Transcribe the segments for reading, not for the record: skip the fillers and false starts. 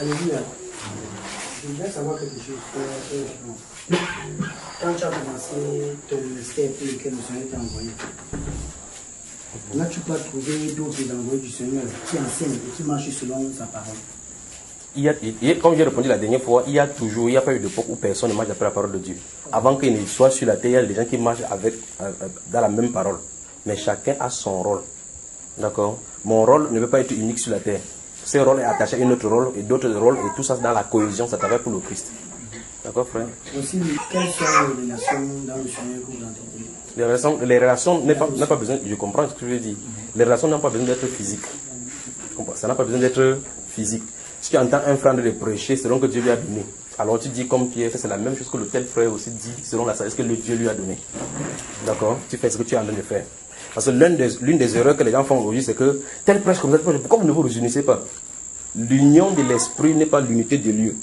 Alléluia. Je voudrais savoir quelque chose. Quand tu as commencé ton ministère pour lequel le Seigneur t'a envoyé, là tu peux trouver d'autres envoyés du Seigneur qui enseignent et qui marchent selon sa parole. Comme j'ai répondu la dernière fois, il n'y a pas eu d'époque où personne ne marche après la parole de Dieu. Avant qu'il ne soit sur la terre, il y a des gens qui marchent dans la même parole. Mais chacun a son rôle. D'accord? Mon rôle ne peut pas être unique sur la terre. Ce rôle est attaché à un autre rôle et d'autres rôles, et tout ça dans la cohésion, ça travaille pour le Christ. D'accord, frère? Aussi, quelles sont les relations dans le Seigneur que vous entendez? Les relations n'ont pas besoin, je comprends ce que je veux dire. Les relations n'ont pas besoin d'être physiques. Ça n'a pas besoin d'être physique. Si tu entends un frère de prêcher selon que Dieu lui a donné, alors tu dis comme Pierre, c'est la même chose que le tel frère aussi dit selon la sagesse que Dieu lui a donné. D'accord? Tu fais ce que tu es en train de faire. Parce que l'une des erreurs que les gens font aujourd'hui, c'est que tel prêche comme ça, pourquoi vous ne vous réunissez pas? L'union de l'esprit n'est pas l'unité des lieux.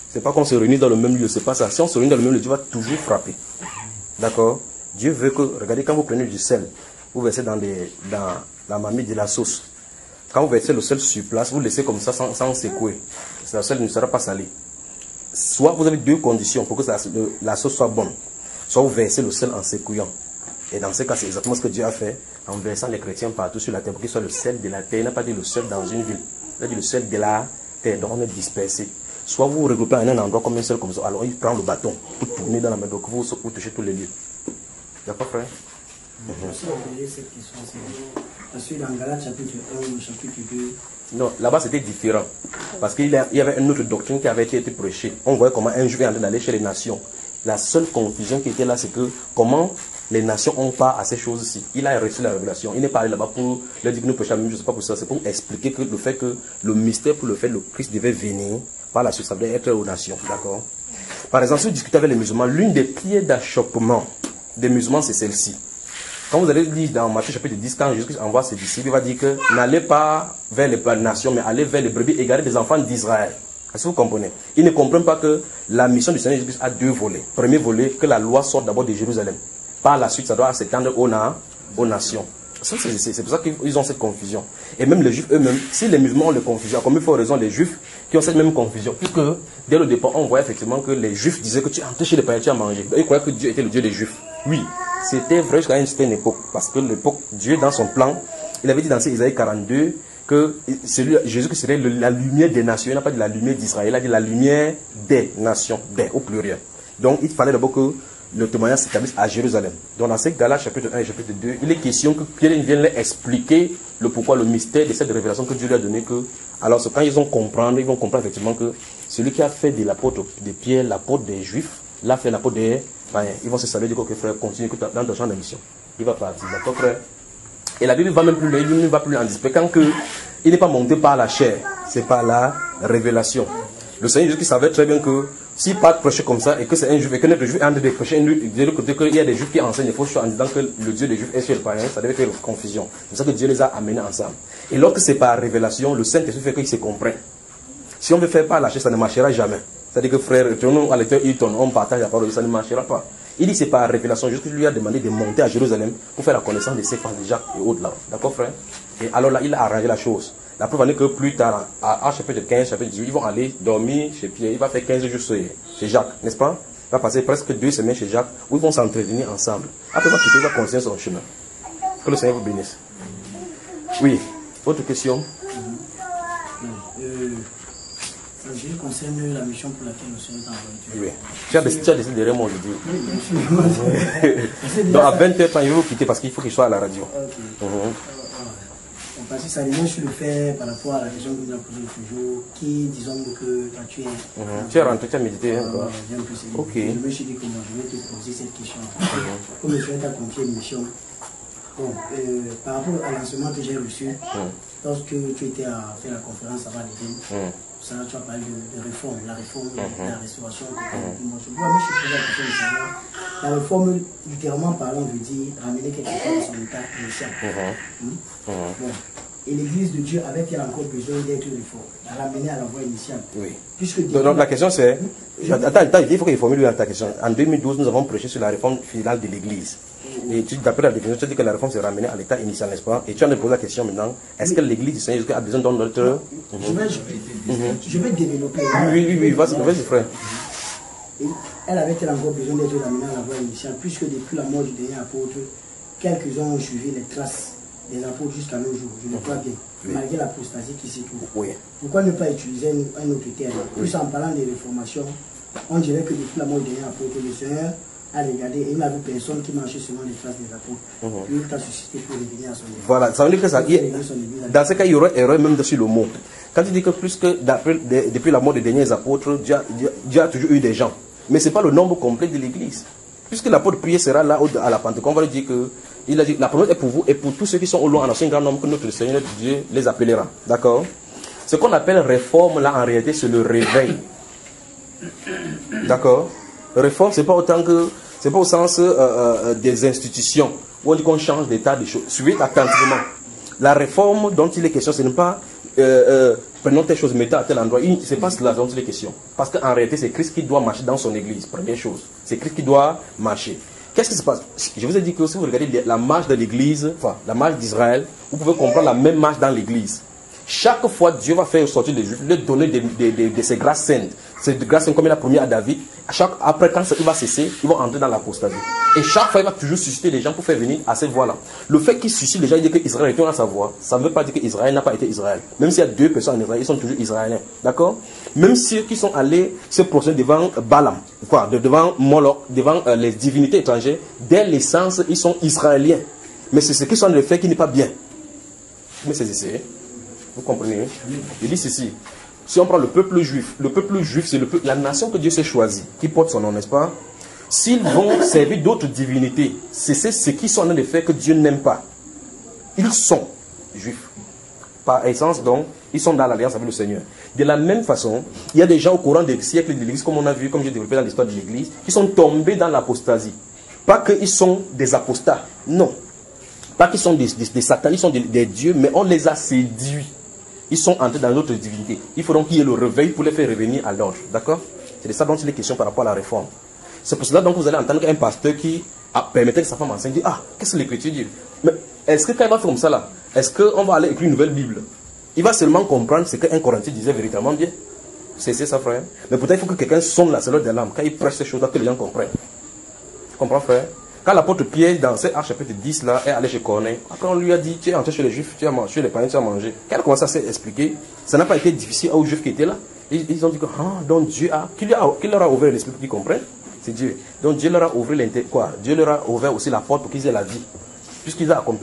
C'est pas qu'on se réunit dans le même lieu, c'est pas ça. Si on se réunit dans le même lieu, Dieu va toujours frapper. D'accord? Dieu veut que, regardez, quand vous prenez du sel, vous versez dans la marmite de la sauce. Quand vous versez le sel sur place, vous laissez comme ça sans secouer. Le sel ne sera pas salé. Soit vous avez deux conditions pour que la sauce soit bonne. Soit vous versez le sel en secouant. Et dans ce cas, c'est exactement ce que Dieu a fait en versant les chrétiens partout sur la terre pour qu'ils soient le sel de la terre. Il n'a pas dit le sel dans une ville. Il a dit le sel de la terre. Donc on est dispersé. Soit vous vous regroupez en un endroit comme un seul comme ça. Alors il prend le bâton pour tourner dans la main. Donc vous touchez tous les lieux. D'accord, frère? Cette question, parce que dans Galates chapitre 1, chapitre 2. Non, là-bas c'était différent. Parce qu'il y avait une autre doctrine qui avait été prêchée. On voyait comment un juif est en train d'aller chez les nations. La seule confusion qui était là, c'est que comment les nations ont part à ces choses-ci. Il a reçu la révélation. Il n'est pas allé là-bas pour leur dire que nous prêchons la même chose. C'est pas pour ça. C'est pour expliquer que le fait que le mystère pour le fait que le Christ devait venir, par la suite, ça devait être aux nations. D'accord? Par exemple, si vous discutez avec les musulmans, l'une des pierres d'achoppement des musulmans, c'est celle-ci. Quand vous allez lire dans Matthieu chapitre 10, quand Jésus envoie ses disciples, il va dire que n'allez pas vers les nations, mais allez vers les brebis égarées des enfants d'Israël. Est-ce que vous comprenez? Ils ne comprennent pas que la mission du Seigneur Jésus a deux volets. Premier volet, que la loi sorte d'abord de Jérusalem. Par la suite, ça doit s'étendre aux nations. C'est pour ça qu'ils ont cette confusion. Et même les juifs eux-mêmes, si les musulmans ont les confusions, comme il faut raison les juifs qui ont cette même confusion, puisque dès le départ, on voyait effectivement que les juifs disaient que tu entres chez les païens, tu as mangé. Ils croyaient que Dieu était le Dieu des juifs. Oui, c'était vrai jusqu'à une certaine époque. Parce que l'époque, Dieu, dans son plan, il avait dit dans Isaïe 42 que Jésus serait la lumière des nations. Il n'a pas dit la lumière d'Israël, il a dit la lumière des nations, des au pluriel. Donc il fallait d'abord que le témoignage s'établisse à Jérusalem. Donc dans ces Galates chapitre 1 et chapitre 2, il est question que Pierre vienne leur expliquer le pourquoi, le mystère de cette révélation que Dieu lui a donné. Alors quand ils vont comprendre effectivement que celui qui a fait de l'apôtre de Pierre, l'apôtre des Juifs, l'a fait l'apôtre des païens. Ils vont se saluer, dire que frère, continue dans ton champ de mission. Il va partir, d'accord frère? Et la Bible va même plus loin, il ne va plus en discuter. Quand il n'est pas monté par la chair, c'est par la révélation. Le Seigneur Jésus qui savait très bien que s'il part prêcher comme ça et que c'est un juif et que notre juif est en train de prêcher, de l'autre côté qu'il y a des juifs qui enseignent les fausses choses en disant que le Dieu des juifs est chez le païen, ça devait faire confusion. C'est pour ça que Dieu les a amenés ensemble. Et lorsque c'est par révélation, le Saint-Esprit fait qu'ils se comprennent. Si on veut faire par la chair, ça ne marchera jamais. C'est-à-dire que frère, retournons à l'état Hilton, on partage la parole, ça ne marchera pas. Il dit c'est par révélation, juste que lui a demandé de monter à Jérusalem pour faire la connaissance de ses fans de Jacques et autres là. D'accord frère? Et alors là, il a arrangé la chose. La preuve en est que plus tard, à chapitre 15, chapitre 18, ils vont aller dormir chez Pierre. Il va faire 15 jours chez Jacques, n'est-ce pas? Il va passer presque 2 semaines chez Jacques, où ils vont s'entretenir ensemble. Après, il va quitter, il va continuer son chemin. Que le Seigneur vous bénisse. Oui, autre question? Je concerne la mission pour laquelle le Seigneur t'a envoyé. Oui. Tu as décidé derrière moi aujourd'hui. Oui, bien sûr. Donc à 20h, il va vous quitter parce qu'il faut qu'il soit à la radio. Ok. Parce que ça revient sur le fait par rapport à la question que nous avons posée toujours, qui disons que quand tu es. Tu es rentré, tu as médité. Ok. Je me suis dit que moi je vais te poser cette question. Comme le Seigneur t'a confié une mission. Bon, par rapport à l'enseignement que j'ai reçu, lorsque tu étais à faire la conférence avant l'Éden, ça, tu as parlé de réforme, la réforme, la restauration. Moi, je me suis posé la question de savoir, la réforme, littéralement parlant, veut dire ramener quelque chose à son état initial. Bon. Et l'Église de Dieu avait-elle encore besoin d'être réformée, la ramener à la voie initiale? Oui. Puisque donc la question c'est, attends, il faut qu'il formule ta question. En 2012, nous avons prêché sur la réforme finale de l'Église. Et d'après la définition, tu as dit que la réforme s'est ramenée à l'état initial, n'est-ce pas? Et tu as posé la question maintenant, est-ce que l'Église du Seigneur a besoin de notre... Je vais développer. Oui, vas-y, frère. Et elle avait-elle encore besoin d'être ramenée à la voie initiale, puisque depuis la mort du dernier apôtre, quelques-uns ont suivi les traces des apôtres jusqu'à nos jours, je le crois bien, malgré l'apostasie qui s'y trouve. Oui. Pourquoi ne pas utiliser un autre terme? Plus en parlant des réformations, on dirait que depuis la mort du dernier apôtre, le Seigneur a regardé et il n'a vu personne qui marchait selon les traces des apôtres. Puis il t'a suscité pour revenir à son église. Voilà, ça veut dire que ça, dans ce cas, il y aurait erreur même sur le mot. Quand tu dis que plus que depuis la mort des derniers apôtres, Dieu a toujours eu des gens. Mais ce n'est pas le nombre complet de l'église. Puisque l'apôtre prié sera là à la Pentecôte, on va lui dire que il a dit la promesse est pour vous et pour tous ceux qui sont au loin en un grand nombre que notre Seigneur Dieu les appellera. D'accord? Ce qu'on appelle réforme là en réalité c'est le réveil. D'accord? Réforme c'est pas autant que c'est pas au sens des institutions où on dit qu'on change d'état des choses. Suivez attentivement. La réforme dont il est question, ce n'est pas prenons telle chose, mettons à tel endroit. Ce n'est pas cela dont il est question. Parce qu'en réalité, c'est Christ qui doit marcher dans son église. Première chose. C'est Christ qui doit marcher. Qu'est-ce qui se passe? Je vous ai dit que si vous regardez la marche de l'église, enfin la marche d'Israël, vous pouvez comprendre la même marche dans l'église. Chaque fois, Dieu va faire sortir les Juifs, leur donner de ses grâces saintes. Ces grâces saintes, comme il a promis à David, après, quand il va cesser, ils vont entrer dans l'apostasie. Et chaque fois, il va toujours susciter les gens pour faire venir à cette voie-là. Le fait qu'il suscite les gens, il dit qu'Israël retourne à sa voie. Ça ne veut pas dire qu'Israël n'a pas été Israël. Même s'il y a 2 personnes en Israël, ils sont toujours Israéliens. D'accord? Même ceux qui sont allés se prosterner devant Balaam, devant Moloch, devant les divinités étrangères, dès l'essence, ils sont Israéliens. Mais c'est ce qu'ils sont en train de faire qui n'est pas bien. Mais c'est essayé. Vous comprenez? Il dit ceci. Si on prend le peuple juif c'est la nation que Dieu s'est choisie, qui porte son nom, n'est-ce pas? S'ils vont servir d'autres divinités, c'est ce qu'ils sont en train de faire que Dieu n'aime pas. Ils sont juifs. Par essence, donc, ils sont dans l'alliance avec le Seigneur. De la même façon, il y a des gens au courant des siècles de l'Église, comme on a vu, comme j'ai développé dans l'histoire de l'Église, qui sont tombés dans l'apostasie. Pas qu'ils sont des apostats, non. Pas qu'ils sont des satans, ils sont des dieux, mais on les a séduits. Ils sont entrés dans notre divinité. Il faut donc qu'il y ait le réveil pour les faire revenir à l'ordre. D'accord? C'est de ça dont il est question par rapport à la réforme. C'est pour cela donc vous allez entendre un pasteur qui permettait que sa femme enceinte dit ah, qu'est-ce que l'Écriture dit? Mais est-ce que quand il va faire comme ça là, est-ce qu'on va aller écrire une nouvelle Bible? Il va seulement comprendre ce qu'un Corinthien disait véritablement bien. C'est ça, frère. Mais peut-être il faut que quelqu'un sonne la cellule de l'âme quand il prêche ces choses-là que les gens comprennent. Tu comprends, frère? Quand l'apôtre Pierre, dans cet Actes chapitre 10, là, est allé chez Corneille, après on lui a dit, tu es entré chez les Juifs, tu as mangé, chez les païens, tu as mangé. Quand il a commencé à s'expliquer, ça n'a pas été difficile aux Juifs qui étaient là. Ils ont dit que, donc Dieu qui leur a ouvert l'esprit pour qu'ils comprennent, c'est Dieu. Donc Dieu leur a ouvert Dieu leur a ouvert aussi la porte pour qu'ils aient la vie. Puisqu'ils ont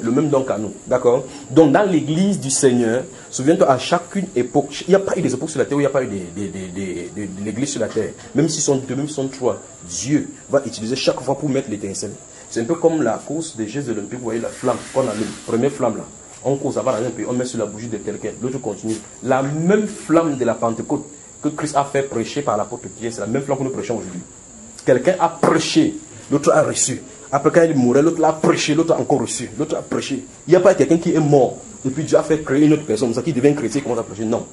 le même don qu'à nous. D'accord? Donc dans l'église du Seigneur, souviens-toi, à chacune époque, il n'y a pas eu des époques sur la terre où il n'y a pas eu de l'église sur la terre. Même s'ils sont 2, même s'ils sont 3, Dieu va utiliser chaque fois pour mettre l'étincelle. C'est un peu comme la course des Jeux olympiques, vous voyez la flamme qu'on allume, première flamme là. On court ça va dans un pays, on met sur la bougie de quelqu'un, l'autre continue. La même flamme de la Pentecôte que Christ a fait prêcher par l'apôtre Pierre, c'est la même flamme que nous prêchons aujourd'hui. Quelqu'un a prêché, l'autre a reçu. Après quand il mourait, l'autre l'a prêché, l'autre a encore reçu, l'autre a prêché. Il n'y a pas quelqu'un qui est mort, et puis Dieu a fait créer une autre personne, ça qui devient chrétien, commence à prêcher. Non.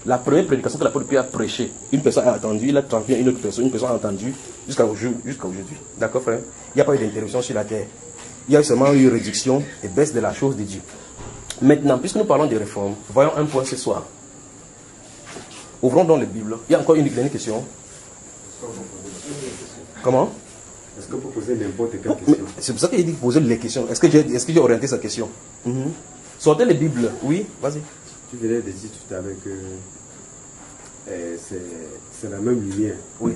La première prédication que l'apôtre Pierre a prêché, une personne a entendu, il a transmis à une autre personne, une personne a entendu, jusqu'à aujourd'hui. D'accord, frère? Il n'y a pas eu d'interruption sur la terre. Il y a seulement eu réduction et baisse de la chose de Dieu. Maintenant, puisque nous parlons des réformes, voyons un point ce soir. Ouvrons donc les Bibles. Il y a encore une dernière question. Comment? Est-ce que vous posez n'importe quelle question? C'est pour ça qu'il dit poser les questions. Est-ce que j'ai orienté sa question? Sortez les Bibles. Oui, vas-y. Tu venais de dire tout à l'heure que c'est la même lumière. Oui.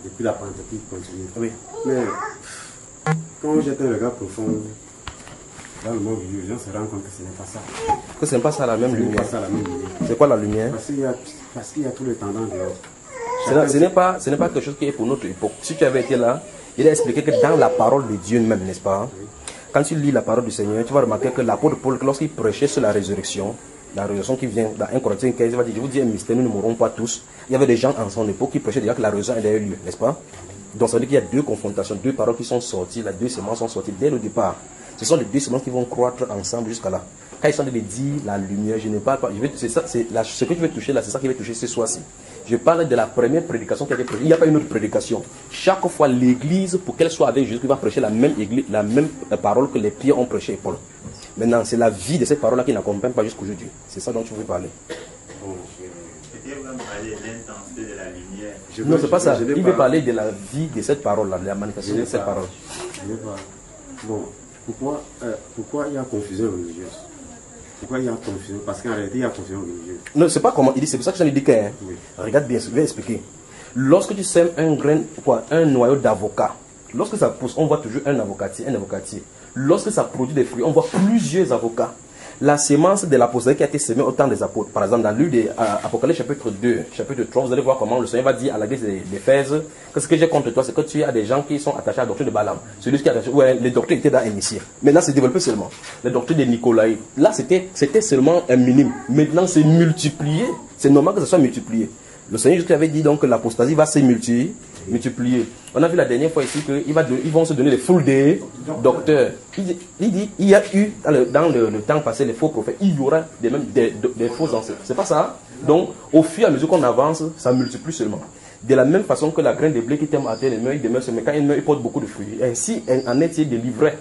Depuis la Pentecôte qui continue. Oui. Mais quand jette un regard profond dans le monde du Dieu, on se rend compte que ce n'est pas ça. Que ce n'est pas ça la même lumière. Pas ça la même lumière. C'est quoi la lumière? Parce qu'il y a tous les tendances dehors. Ce n'est pas quelque chose qui est pour notre époque. Si tu avais été là, il a expliqué que dans la parole de Dieu même, n'est-ce pas? Quand tu lis la parole du Seigneur, tu vas remarquer que l'apôtre Paul, lorsqu'il prêchait sur la résurrection qui vient dans 1 Corinthiens 15, il va dire, je vous dis un mystère, nous ne mourrons pas tous. Il y avait des gens en son époque qui prêchaient déjà que la résurrection avait eu lieu, n'est-ce pas? Donc ça veut dire qu'il y a 2 confrontations, 2 paroles qui sont sorties, les 2 semences sont sorties dès le départ. Ce sont les 2 semences qui vont croître ensemble jusqu'à là. Quand ils sont en train de dire la lumière, je ne parle pas, ce que tu veux toucher là, c'est ça qui va toucher ce soir-ci. Je parle de la première prédication qui a été prêchée. Il n'y a pas une autre prédication. Chaque fois, l'église, pour qu'elle soit avec Jésus, va prêcher la même parole que les pierres ont prêché Paul. Maintenant, c'est la vie de cette parole-là qui n'accompagne pas jusqu'aujourd'hui. C'est ça dont tu veux parler. Bon, même parler de l'intensité de la lumière. Non, c'est pas ça. Il veut parler de la vie de cette parole-là, de la manifestation de cette parole. Je vais pas. Bon, pourquoi il y a confusion religieuse? Pourquoi il y a confusion? Parce qu'en réalité, il y a confusion religieuse. Non, c'est pas comment il dit, c'est pour ça que j'en ai dit que. Hein. Oui. Regarde bien, je vais expliquer. Lorsque tu sèmes un grain, un noyau d'avocat, lorsque ça pousse, on voit toujours un avocatier, un avocatier. Lorsque ça produit des fruits, on voit plusieurs avocats. La sémence de l'apôtre qui a été sémée au temps des apôtres. Par exemple, dans le livre d'Apocalypse chapitre 2, chapitre 3, vous allez voir comment le Seigneur va dire à l'église d'Éphèse que ce que j'ai contre toi, c'est que tu as des gens qui sont attachés à la doctrine de Balaam. Celui qui est attaché, ouais, les doctrines étaient dans initiées. Mais là, c'est développé seulement. Les doctrines de Nicolaï. Là, c'était seulement un minime. Maintenant, c'est multiplié. C'est normal que ça soit multiplié. Le Seigneur Jésus avait dit donc que l'apostasie va se multiplier. On a vu la dernière fois ici qu'ils vont se donner des foules des docteurs. Il dit, il y a eu, dans le temps passé, les faux prophètes, il y aura des faux enseignants. C'est pas ça. Donc, au fur et à mesure qu'on avance, ça multiplie seulement. De la même façon que la graine de blé qui tombe à terre, il demeure, mais quand il meurt, il porte beaucoup de fruits. Ainsi, en est-il des livrets.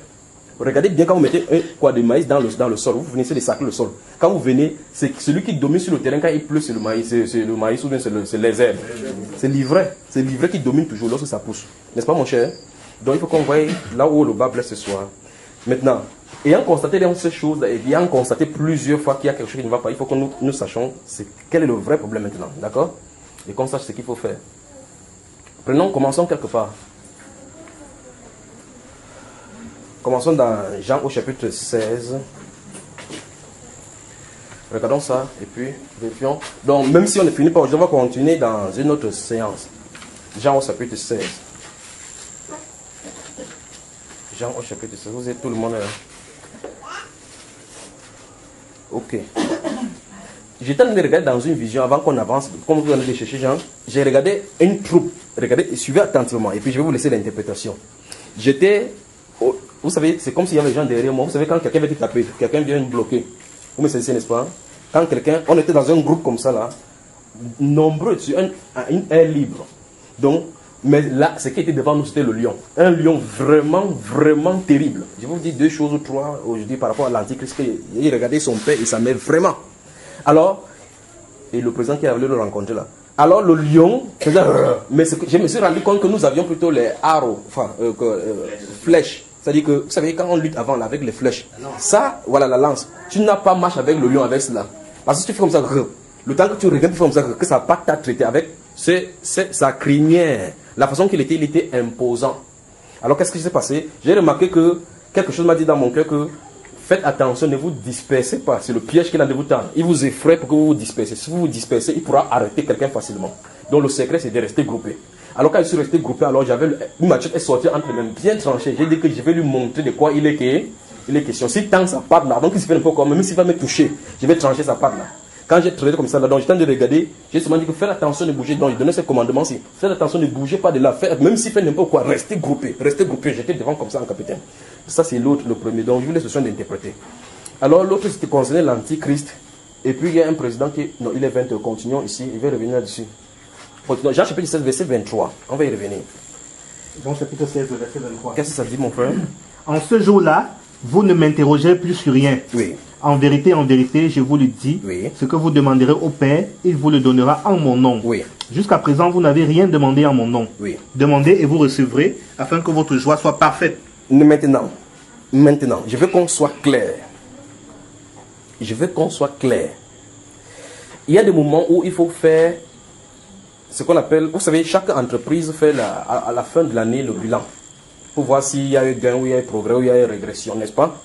Regardez bien quand vous mettez un quoi de maïs dans le sol, vous finissez de sacrer le sol. Quand vous venez, c'est celui qui domine sur le terrain quand il pleut, c'est le maïs ou bien c'est les herbes. C'est l'ivraie qui domine toujours lorsque ça pousse. N'est-ce pas mon cher? Donc il faut qu'on voie là où le bas blesse ce soir. Maintenant, ayant constaté ces choses, et ayant constaté plusieurs fois qu'il y a quelque chose qui ne va pas, il faut que nous sachions quel est le vrai problème maintenant. D'accord? Et qu'on sache ce qu'il faut faire. Commençons quelque part. Commençons dans Jean au chapitre 16. Regardons ça et puis vérifions. Donc, même si on ne finit pas aujourd'hui, on va continuer dans une autre séance. Jean au chapitre 16. Jean au chapitre 16. Vous êtes tout le monde là. Ok. J'étais en train de regarder dans une vision avant qu'on avance. Comme vous allez chercher Jean, j'ai regardé une troupe. Regardez, suivez attentivement et puis je vais vous laisser l'interprétation. Vous savez, c'est comme s'il y avait des gens derrière moi. Vous savez, quand quelqu'un vient te taper, quelqu'un vient me bloquer. Vous me saisissez, n'est-ce pas? Quand on était dans un groupe comme ça là, nombreux sur un air libre. Donc, mais là, ce qui était devant nous, c'était le lion. Un lion vraiment, vraiment terrible. Je vais vous dire 2 choses ou 3 aujourd'hui par rapport à l'Antichrist. Il regardait son père et sa mère vraiment. Alors, et le président qui avait le rencontrer là. Alors le lion faisait mais je me suis rendu compte que nous avions plutôt les arrows, flèches. C'est-à-dire que, vous savez, quand on lutte avant là, avec les flèches, ça, voilà la lance. Tu n'as pas marché avec le lion avec cela. Parce que si tu fais comme ça, le temps que tu regardes, tu fais comme ça, que ça n'a pas t'a traité avec, c'est sa crinière. La façon qu'il était, il était imposant. Alors qu'est-ce qui s'est passé? J'ai remarqué que quelque chose m'a dit dans mon cœur que faites attention, ne vous dispersez pas. C'est le piège qu'il a de vous tendre. Il vous effraie pour que vous vous dispersez. Si vous vous dispersez, il pourra arrêter quelqu'un facilement. Donc le secret, c'est de rester groupé. Alors quand je suis resté groupé, alors une machette est sortie entre les mains, bien tranchée. J'ai dit que je vais lui montrer de quoi il est question. Si tant sa patte là, donc il se fait un peu comme, même s'il va me toucher, je vais trancher sa patte là. Quand j'ai traité comme ça là, donc j'étais en train de regarder, j'ai seulement dit que faites attention de bouger. Donc je donnais ce commandement-ci. Faites attention de bouger pas de là. Même s'il fait n'importe quoi, restez groupé. Restez groupé. J'étais devant comme ça en capitaine. Ça c'est l'autre, le premier. Donc je vous laisse le soin d'interpréter. Alors l'autre c'était concerné l'antichrist. Et puis il y a un président qui, non il est 20, continuons ici, il va revenir là-dessus. Jean chapitre 16, verset 23. On va y revenir. Jean chapitre 16, verset 23. Qu'est-ce que ça dit, mon frère? En ce jour-là, vous ne m'interrogerez plus sur rien. Oui. En vérité, je vous le dis, oui. Ce que vous demanderez au Père, il vous le donnera en mon nom. Oui. Jusqu'à présent, vous n'avez rien demandé en mon nom. Oui. Demandez et vous recevrez, afin que votre joie soit parfaite. Maintenant, je veux qu'on soit clair. Je veux qu'on soit clair. Il y a des moments où il faut faire ce qu'on appelle, vous savez, chaque entreprise fait à la fin de l'année le bilan pour voir s'il y a eu gain, ou il y a eu progrès, ou il y a eu régression, n'est-ce pas?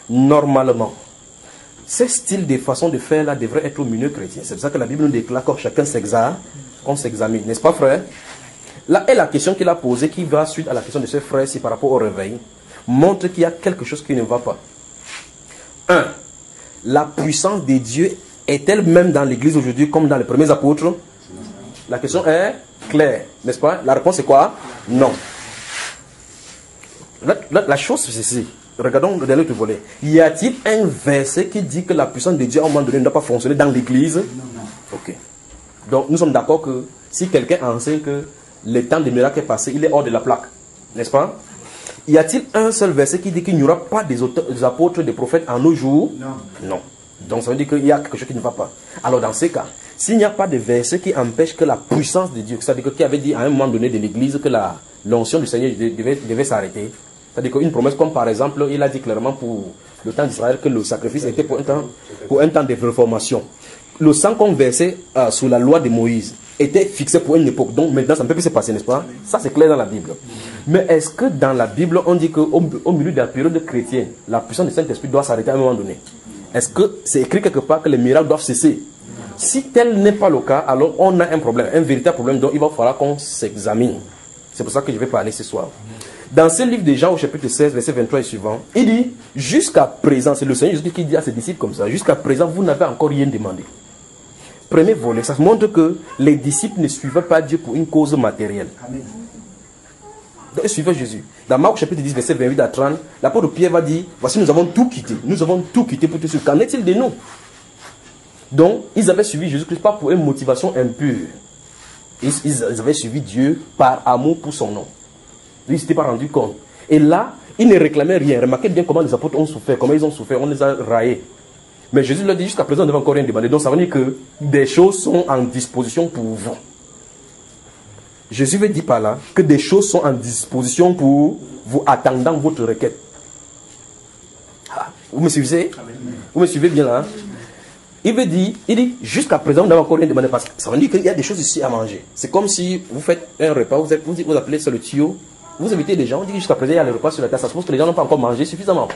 Normalement, ce style de façon de faire là devrait être au milieu chrétien. C'est pour ça que la Bible nous déclare que chacun s'examine, n'est-ce pas, frère? Là est la question qu'il a posée, qui va suite à la question de ce frère, si par rapport au réveil, montre qu'il y a quelque chose qui ne va pas. 1. La puissance de Dieu est-elle même dans l'église aujourd'hui comme dans les premiers apôtres? La question est claire, n'est-ce pas? La réponse est quoi? Non. La chose c'est ceci. Regardons le dernier volet. Y a-t-il un verset qui dit que la puissance de Dieu à un moment donné ne doit pas fonctionner dans l'église? Non. Ok. Donc nous sommes d'accord que si quelqu'un enseigne que le temps des miracles est passé, il est hors de la plaque. N'est-ce pas? Y a-t-il un seul verset qui dit qu'il n'y aura pas des apôtres, des prophètes en nos jours? Non. Non. Donc ça veut dire qu'il y a quelque chose qui ne va pas. Alors dans ces cas, s'il n'y a pas de verset qui empêche que la puissance de Dieu, c'est-à-dire qui avait dit à un moment donné de l'Église que l'onction du Seigneur devait s'arrêter, c'est-à-dire qu'une promesse comme par exemple, il a dit clairement pour le temps d'Israël que le sacrifice était pour un temps de réformation. Le sang qu'on versait sous la loi de Moïse était fixé pour une époque. Donc maintenant, ça ne peut plus se passer, n'est-ce pas? Ça, c'est clair dans la Bible. Mais est-ce que dans la Bible, on dit qu'au milieu de la période chrétienne, la puissance du Saint-Esprit doit s'arrêter à un moment donné? Est-ce que c'est écrit quelque part que les miracles doivent cesser? Si tel n'est pas le cas, alors on a un problème, un véritable problème dont il va falloir qu'on s'examine. C'est pour ça que je vais parler ce soir. Dans ce livre de Jean au chapitre 16, verset 23 et suivant, il dit, jusqu'à présent, c'est le Seigneur Jésus qui dit à ses disciples comme ça, jusqu'à présent, vous n'avez encore rien demandé. Premier volet, ça montre que les disciples ne suivaient pas Dieu pour une cause matérielle. Amen. Donc ils suivaient Jésus. Dans Marc chapitre 10, verset 28 à 30, l'apôtre Pierre va dire, voici nous avons tout quitté. Nous avons tout quitté pour te suivre. Qu'en est-il de nous? Donc ils avaient suivi Jésus-Christ pas pour une motivation impure. Ils avaient suivi Dieu par amour pour son nom. Ils ne s'étaient pas rendus compte. Et là, ils ne réclamaient rien. Remarquez bien comment les apôtres ont souffert, comment ils ont souffert, on les a raillés. Mais Jésus leur dit, jusqu'à présent, on n'avait encore rien demandé. Donc ça veut dire que des choses sont en disposition pour vous. Jésus veut dire par là que des choses sont en disposition pour vous attendant votre requête. Ah, vous me suivez? Vous me suivez bien là? Hein? Il dit, jusqu'à présent, on n'a encore rien demandé. Parce que ça veut dire qu'il y a des choses ici à manger. C'est comme si vous faites un repas, vous appelez ça le tuyau, vous invitez des gens, on dit jusqu'à présent, il y a le repas sur la table. Ça suppose que les gens n'ont pas encore mangé suffisamment.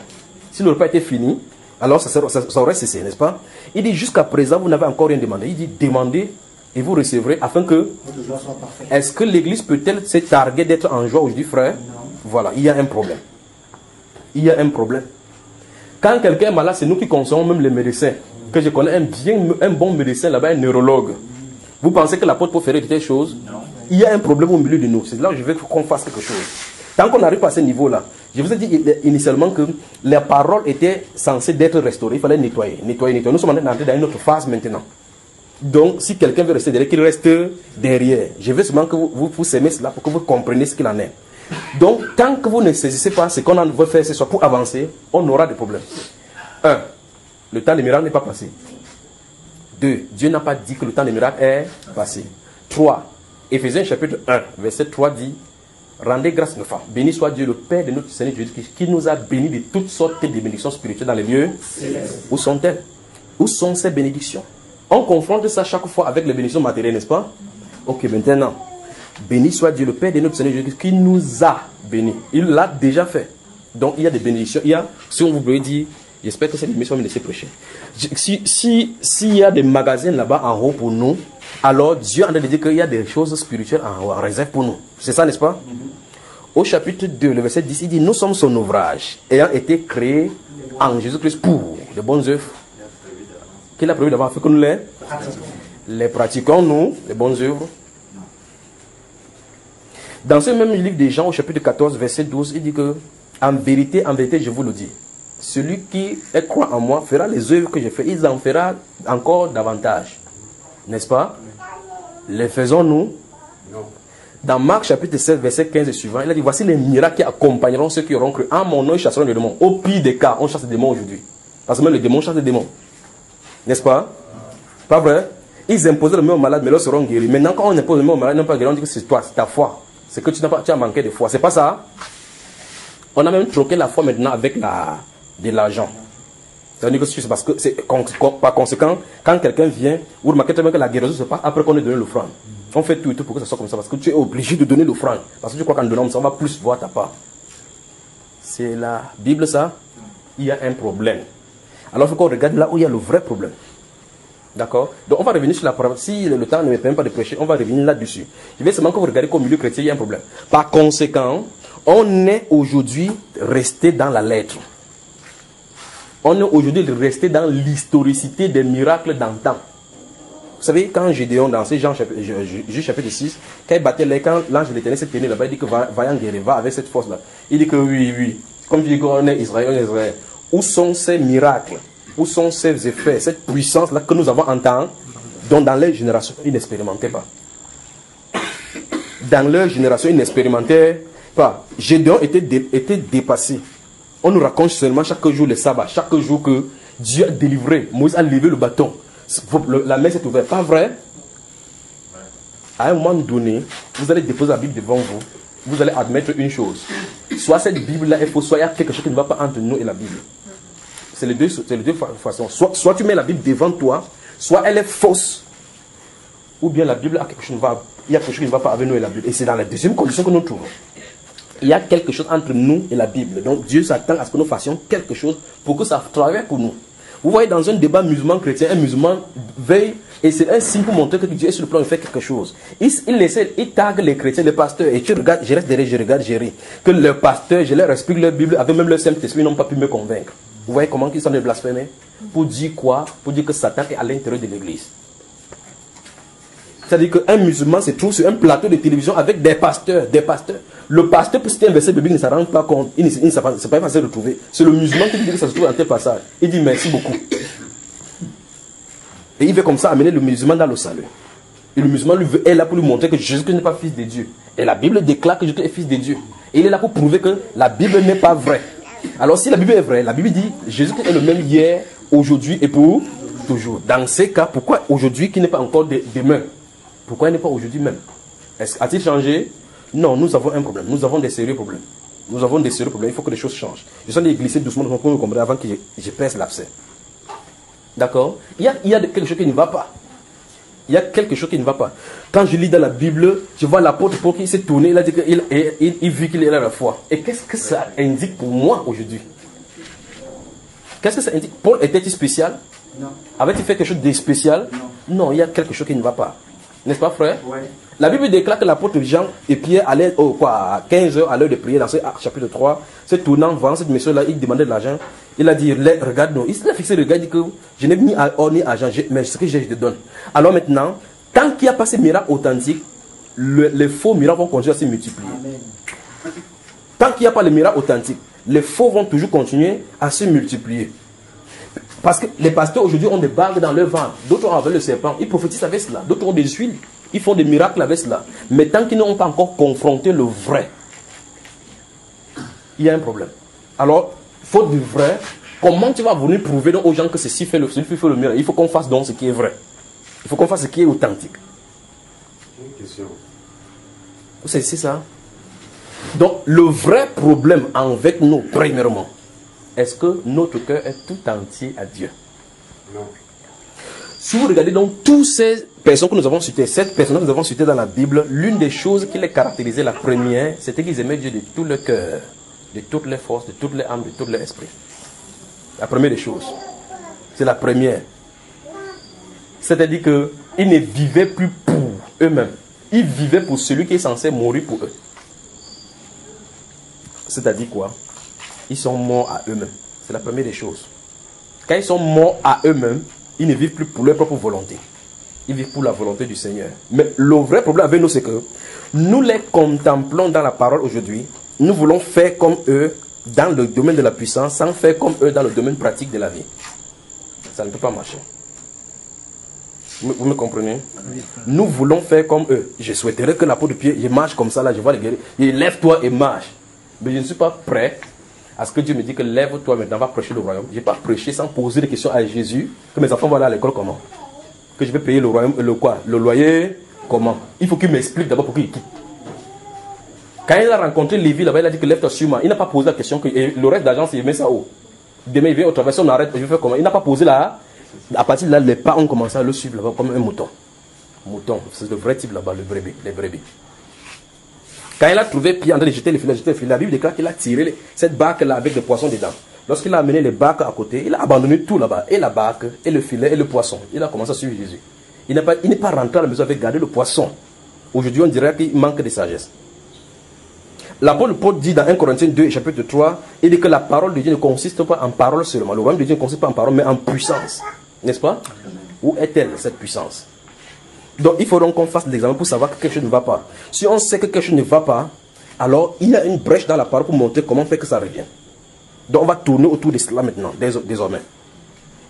Si le repas était fini, alors ça aurait cessé, n'est-ce pas? Il dit, jusqu'à présent, vous n'avez encore rien demandé. Il dit, demandez et vous recevrez afin que... Est-ce que l'église peut-elle se targuer d'être en joie aujourd'hui, frère? Non. Voilà, il y a un problème. Il y a un problème. Quand quelqu'un est malade, c'est nous qui consommons même les médecins. Que je connais un bon médecin là-bas, un neurologue. Vous pensez que l'apôtre peut faire de telles choses? Non. Il y a un problème au milieu de nous. C'est là où je veux qu'on fasse quelque chose. Tant qu'on n'arrive pas à ce niveau-là, je vous ai dit initialement que la parole était censée d'être restaurée. Il fallait nettoyer. Nous sommes en train d'entrer dans une autre phase maintenant. Donc, si quelqu'un veut rester derrière, qu'il reste derrière. Je veux seulement que vous s'aimez cela pour que vous compreniez ce qu'il en est. Donc, tant que vous ne saisissez pas ce qu'on veut faire ce soir pour avancer, on aura des problèmes. 1. Le temps des miracles n'est pas passé. 2. Dieu n'a pas dit que le temps des miracles est passé. 3. Éphésiens chapitre 1, verset 3 dit, rendez grâce à nos femmes. Béni soit Dieu, le Père de notre Seigneur Jésus-Christ, qui nous a bénis de toutes sortes de bénédictions spirituelles dans les lieux célestes. Où sont-elles? Où sont ces bénédictions? On confronte ça chaque fois avec les bénédictions matérielles, n'est-ce pas? Ok, maintenant, béni soit Dieu, le Père de notre Seigneur Jésus-Christ, qui nous a bénis. Il l'a déjà fait. Donc, il y a des bénédictions. Il y a, si on vous pouvait dire, j'espère que cette émission va me laisser prêcher. S'il y a des magasins là-bas en haut pour nous, alors Dieu a dit qu'il y a des choses spirituelles en réserve pour nous. C'est ça, n'est-ce pas? Au chapitre 2, le verset 10, il dit, nous sommes son ouvrage, ayant été créés en Jésus-Christ pour de bonnes œuvres. Qu'il a prévu d'avoir fait que nous les pratiquons, nous, les bonnes œuvres. Dans ce même livre de Jean, au chapitre 14, verset 12, il dit que, en vérité, je vous le dis, celui qui croit en moi fera les œuvres que j'ai faites, il en fera encore davantage. N'est-ce pas? Les faisons-nous? Non. Dans Marc chapitre 16, verset 15 et suivant, il a dit, voici les miracles qui accompagneront ceux qui auront cru. En mon nom, ils chasseront les démons. Au pire des cas, on chasse les démons aujourd'hui. Parce que même les démons chassent les démons. N'est-ce pas? Pas vrai? Ils imposaient le même aux malades, mais là seront guéris. Maintenant, quand on impose le même aux malades, ils n'ont pas guéri, on dit que c'est toi, c'est ta foi. C'est que tu as manqué de foi. C'est pas ça? On a même troqué la foi maintenant avec de l'argent. C'est-à-dire que c'est parce que, par conséquent, quand quelqu'un vient, vous remarquez très bien que la guérison se passe après qu'on ait donné l'offrande. On fait tout et tout pour que ça soit comme ça, parce que tu es obligé de donner l'offrande. Parce que tu crois qu'en donnant ça, on va plus voir ta part. C'est la Bible, ça. Il y a un problème. Alors il faut qu'on regarde là où il y a le vrai problème. D'accord? Donc on va revenir sur la parole. Si le temps ne me permet pas de prêcher, on va revenir là-dessus. Je vais seulement que vous regardez qu'au milieu chrétien, il y a un problème. Par conséquent, on est aujourd'hui resté dans la lettre. On est aujourd'hui resté dans l'historicité des miracles d'antan. Vous savez, quand Gédéon, dans Jean chapitre 6, quand il battait l'air, quand l'ange de l'Éternel s'est tenu là-bas, il dit que vaillant guerrier, va avec cette force-là. Il dit que oui. Comme je dis qu'on est Israël, Où sont ces miracles? Où sont ces effets, cette puissance-là que nous avons en temps, dont dans leur génération, ils n'expérimentaient pas. Dans leur génération, ils n'expérimentaient pas. Gédéon était dépassé. On nous raconte seulement chaque jour le sabbat, chaque jour que Dieu a délivré, Moïse a levé le bâton. La messe est ouverte, pas vrai? À un moment donné, vous allez déposer la Bible devant vous. Vous allez admettre une chose. Soit cette Bible-là est fausse, soit il y a quelque chose qui ne va pas entre nous et la Bible. C'est les deux façons. Soit tu mets la Bible devant toi, soit elle est fausse, ou bien la Bible a quelque chose il y a quelque chose qui ne va pas avec nous et la Bible. Et c'est dans la deuxième condition que nous trouvons. Il y a quelque chose entre nous et la Bible. Donc Dieu s'attend à ce que nous fassions quelque chose pour que ça travaille pour nous. Vous voyez, dans un débat musulman-chrétien, un musulman veille, et c'est un signe pour montrer que Dieu est sur le plan de faire quelque chose. Il tague les chrétiens, les pasteurs, et tu regardes, je reste derrière, je regarde, je ris. Que le pasteur, je leur explique leur Bible, avec même le Saint-Esprit, ils n'ont pas pu me convaincre. Vous voyez comment ils sont de blasphémés? Pour dire quoi? Pour dire que Satan est à l'intérieur de l'église. C'est-à-dire qu'un musulman se trouve sur un plateau de télévision avec des pasteurs. Le pasteur, pour citer un verset biblique, ne s'en rend pas compte. C'est pas facile de trouver. C'est le musulman qui dit que ça se trouve dans tel passage. Il dit merci beaucoup. Et il veut comme ça amener le musulman dans le salut. Et le musulman est là pour lui montrer que Jésus n'est pas fils de Dieu. Et la Bible déclare que Jésus est fils de Dieu. Et il est là pour prouver que la Bible n'est pas vraie. Alors si la Bible est vraie, la Bible dit Jésus est le même hier, aujourd'hui et pour toujours. Dans ces cas, pourquoi aujourd'hui qui n'est pas encore demain? Pourquoi il n'est pas aujourd'hui même? A-t-il changé? Non, nous avons un problème. Nous avons des sérieux problèmes. Nous avons des sérieux problèmes. Il faut que les choses changent. Je suis en train de glisser doucement pour que vous compreniez avant que je perce l'abcès. D'accord? Il y a quelque chose qui ne va pas. Il y a quelque chose qui ne va pas. Quand je lis dans la Bible, je vois l'apôtre Paul qui s'est tourné, il a dit qu'il vit qu'il est à la foi. Et qu'est-ce que ça indique pour moi aujourd'hui? Qu'est-ce que ça indique? Paul était-il spécial? Non. Avait-il fait quelque chose de spécial? Non, il y a quelque chose qui ne va pas. N'est-ce pas, frère? Ouais. La Bible déclare que l'apôtre Jean et Pierre allaient à 15 heures à l'heure de prière dans ce chapitre 3, se tournant devant cette monsieur-là, il demandait de l'argent. Il a dit, regarde-nous. Il a fixé le gars, il dit que je n'ai ni or ni argent, mais ce que j'ai, je te donne. Alors maintenant, tant qu'il n'y a pas ces miracles authentiques, les faux miracles vont continuer à se multiplier. Amen. Tant qu'il n'y a pas les miracles authentiques, les faux vont toujours continuer à se multiplier. Parce que les pasteurs aujourd'hui ont des bagues dans leur ventre, d'autres ont avec le serpent, ils prophétisent avec cela, d'autres ont des huiles, ils font des miracles avec cela. Mais tant qu'ils n'ont pas encore confronté le vrai, il y a un problème. Alors, faute du vrai, comment tu vas venir prouver donc aux gens que ceci fait le miracle? Il faut qu'on fasse donc ce qui est vrai. Il faut qu'on fasse ce qui est authentique. Une question. C'est ça. Donc, le vrai problème avec nous, premièrement, est-ce que notre cœur est tout entier à Dieu? Non. Si vous regardez donc toutes ces personnes que nous avons citées, 7 personnes que nous avons citées dans la Bible, l'une des choses qui les caractérisait, la première, c'était qu'ils aimaient Dieu de tout leur cœur, de toutes les forces, de toutes les âmes, de tous les esprits. La première des choses. C'est la première. C'est-à-dire qu'ils ne vivaient plus pour eux-mêmes. Ils vivaient pour celui qui est censé mourir pour eux. C'est-à-dire quoi? Ils sont morts à eux-mêmes. C'est la première des choses. Quand ils sont morts à eux-mêmes, ils ne vivent plus pour leur propre volonté. Ils vivent pour la volonté du Seigneur. Mais le vrai problème avec nous, c'est que nous les contemplons dans la parole aujourd'hui. Nous voulons faire comme eux dans le domaine de la puissance, sans faire comme eux dans le domaine pratique de la vie. Ça ne peut pas marcher. Vous me comprenez? Nous voulons faire comme eux. Je souhaiterais que la peau de pied, je marche comme ça, là, je vois les guerriers. Lève-toi et marche. Mais je ne suis pas prêt à ce que Dieu me dit que lève-toi maintenant, va prêcher le royaume. Je n'ai pas prêché sans poser des questions à Jésus, que mes enfants vont aller à l'école comment? Que je vais payer le royaume, le loyer, comment? Il faut qu'il m'explique d'abord pour qu'il quitte. Quand il a rencontré Lévi là-bas, il a dit que lève-toi sur moi. Il n'a pas posé la question que le reste d'agence, il met ça où? Demain, il vient au travail, si on arrête, je vais faire comment? Il n'a pas posé là. À partir de là, les pas ont commencé à le suivre là-bas comme un mouton. Mouton, c'est le vrai type là-bas, les brebis. Quand il a trouvé Pierre en train de jeter les filets, la Bible déclare qu'il a tiré cette barque-là avec des poissons dedans. Lorsqu'il a amené les barques à côté, il a abandonné tout là-bas, et la barque, et le filet, et le poisson. Il a commencé à suivre Jésus. Il n'est pas rentré à la maison avec garder le poisson. Aujourd'hui, on dirait qu'il manque de sagesse. L'apôtre Paul dit dans 1 Corinthiens 2, chapitre 3, il dit que la parole de Dieu ne consiste pas en parole seulement. Le royaume de Dieu ne consiste pas en parole, mais en puissance. N'est-ce pas? Où est-elle, cette puissance? Donc, il faut donc qu'on fasse l'examen pour savoir que quelque chose ne va pas. Si on sait que quelque chose ne va pas, alors il y a une brèche dans la parole pour montrer comment faire que ça revienne. Donc, on va tourner autour de cela maintenant, désormais.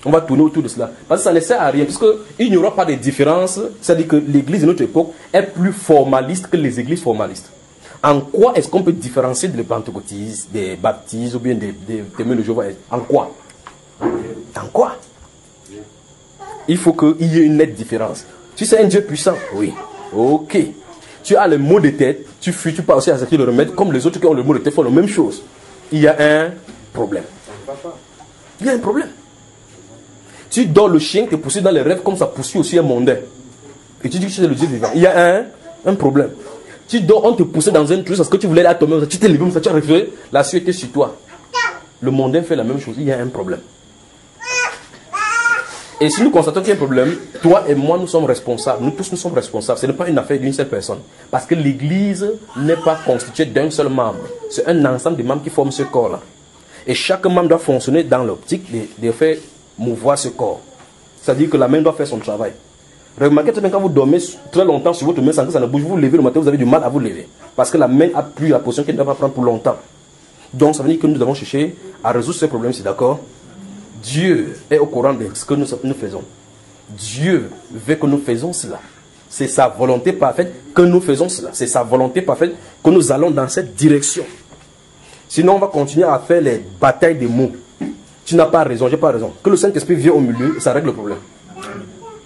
On va tourner autour de cela. Parce que ça ne sert à rien, puisqu'il n'y aura pas de différence. C'est-à-dire que l'église de notre époque est plus formaliste que les églises formalistes. En quoi est-ce qu'on peut différencier des pentecôtistes, des baptistes ou bien des témoins de Jéhovah? En quoi? En quoi? il faut qu'il y ait une nette différence. Tu sais un Dieu puissant? Oui. Ok. Tu as le mot de tête, tu fuis, tu pars aussi à acheter le remède, comme les autres qui ont le mot de tête font la même chose. Il y a un problème. Il y a un problème. Tu dors, le chien te poursuit dans les rêves comme ça poursuit aussi un mondain. Et tu dis que c'est le Dieu vivant. Il y a un problème. Tu dors, on te poussait dans un truc parce que tu voulais aller à tomber, tu t'es levé, tu as refusé, la suite était sur toi. Le mondain fait la même chose, il y a un problème. Et si nous constatons qu'il y a un problème, toi et moi, nous sommes responsables. Nous tous, nous sommes responsables. Ce n'est pas une affaire d'une seule personne. Parce que l'Église n'est pas constituée d'un seul membre. C'est un ensemble de membres qui forment ce corps-là. Et chaque membre doit fonctionner dans l'optique de faire mouvoir ce corps. C'est-à-dire que la main doit faire son travail. Remarquez très bien, quand vous dormez très longtemps sur votre main sans que ça ne bouge, vous vous levez le matin, vous avez du mal à vous lever. Parce que la main a plus la position qu'elle ne doit pas prendre pour longtemps. Donc ça veut dire que nous devons chercher à résoudre ce problème, c'est d'accord? Dieu est au courant de ce que nous faisons. Dieu veut que nous faisons cela. C'est sa volonté parfaite que nous faisons cela. C'est sa volonté parfaite que nous allons dans cette direction. Sinon, on va continuer à faire les batailles des mots. Tu n'as pas raison, j'ai pas raison. Que le Saint-Esprit vienne au milieu, ça règle le problème.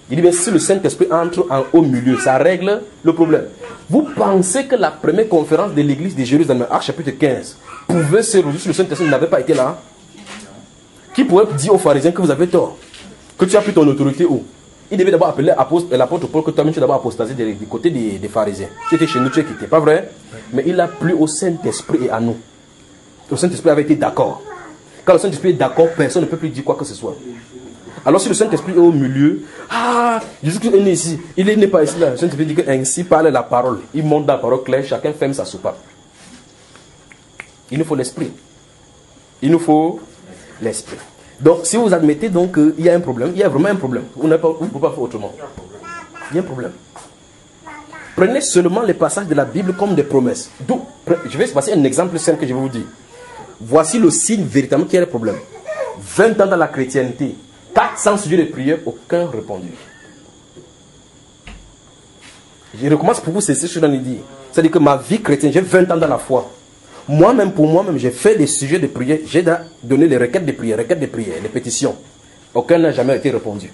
Il dit bien, si le Saint-Esprit entre au milieu, ça règle le problème. Vous pensez que la première conférence de l'église de Jérusalem, Actes chapitre 15, pouvait se résoudre si le Saint-Esprit n'avait pas été là? Qui pourrait dire aux pharisiens que vous avez tort? Que tu as pris ton autorité où? Il devait d'abord appeler l'apôtre Paul que toi-même tu as d'abord apostasé du côté des pharisiens. Tu étais chez nous, tu es quitté, pas vrai? Mais il a plu au Saint-Esprit et à nous. Le Saint-Esprit avait été d'accord. Quand le Saint-Esprit est d'accord, personne ne peut plus dire quoi que ce soit. Alors si le Saint-Esprit est au milieu, Jésus-Christ est né ici, il n'est pas ici là. Le Saint-Esprit dit que ainsi parle la parole. Il monte dans la parole claire, chacun ferme sa soupape. Il nous faut l'esprit. Il nous faut l'esprit. Donc si vous admettez donc qu'il y a un problème, il y a vraiment un problème. Vous ne pouvez pas faire autrement. Il y a un problème. Prenez seulement les passages de la Bible comme des promesses. Donc, je vais passer un exemple simple que je vais vous dire. Voici le signe véritablement qu'il y a un problème. 20 ans dans la chrétienté, 400 sujets de prière, aucun répondu. Je recommence pour vous, c'est ce que je viens de dire. C'est-à-dire que ma vie chrétienne, j'ai 20 ans dans la foi. Moi-même, pour moi-même, j'ai fait des sujets de prière. J'ai donné les requêtes de prière, les pétitions. Aucun n'a jamais été répondu.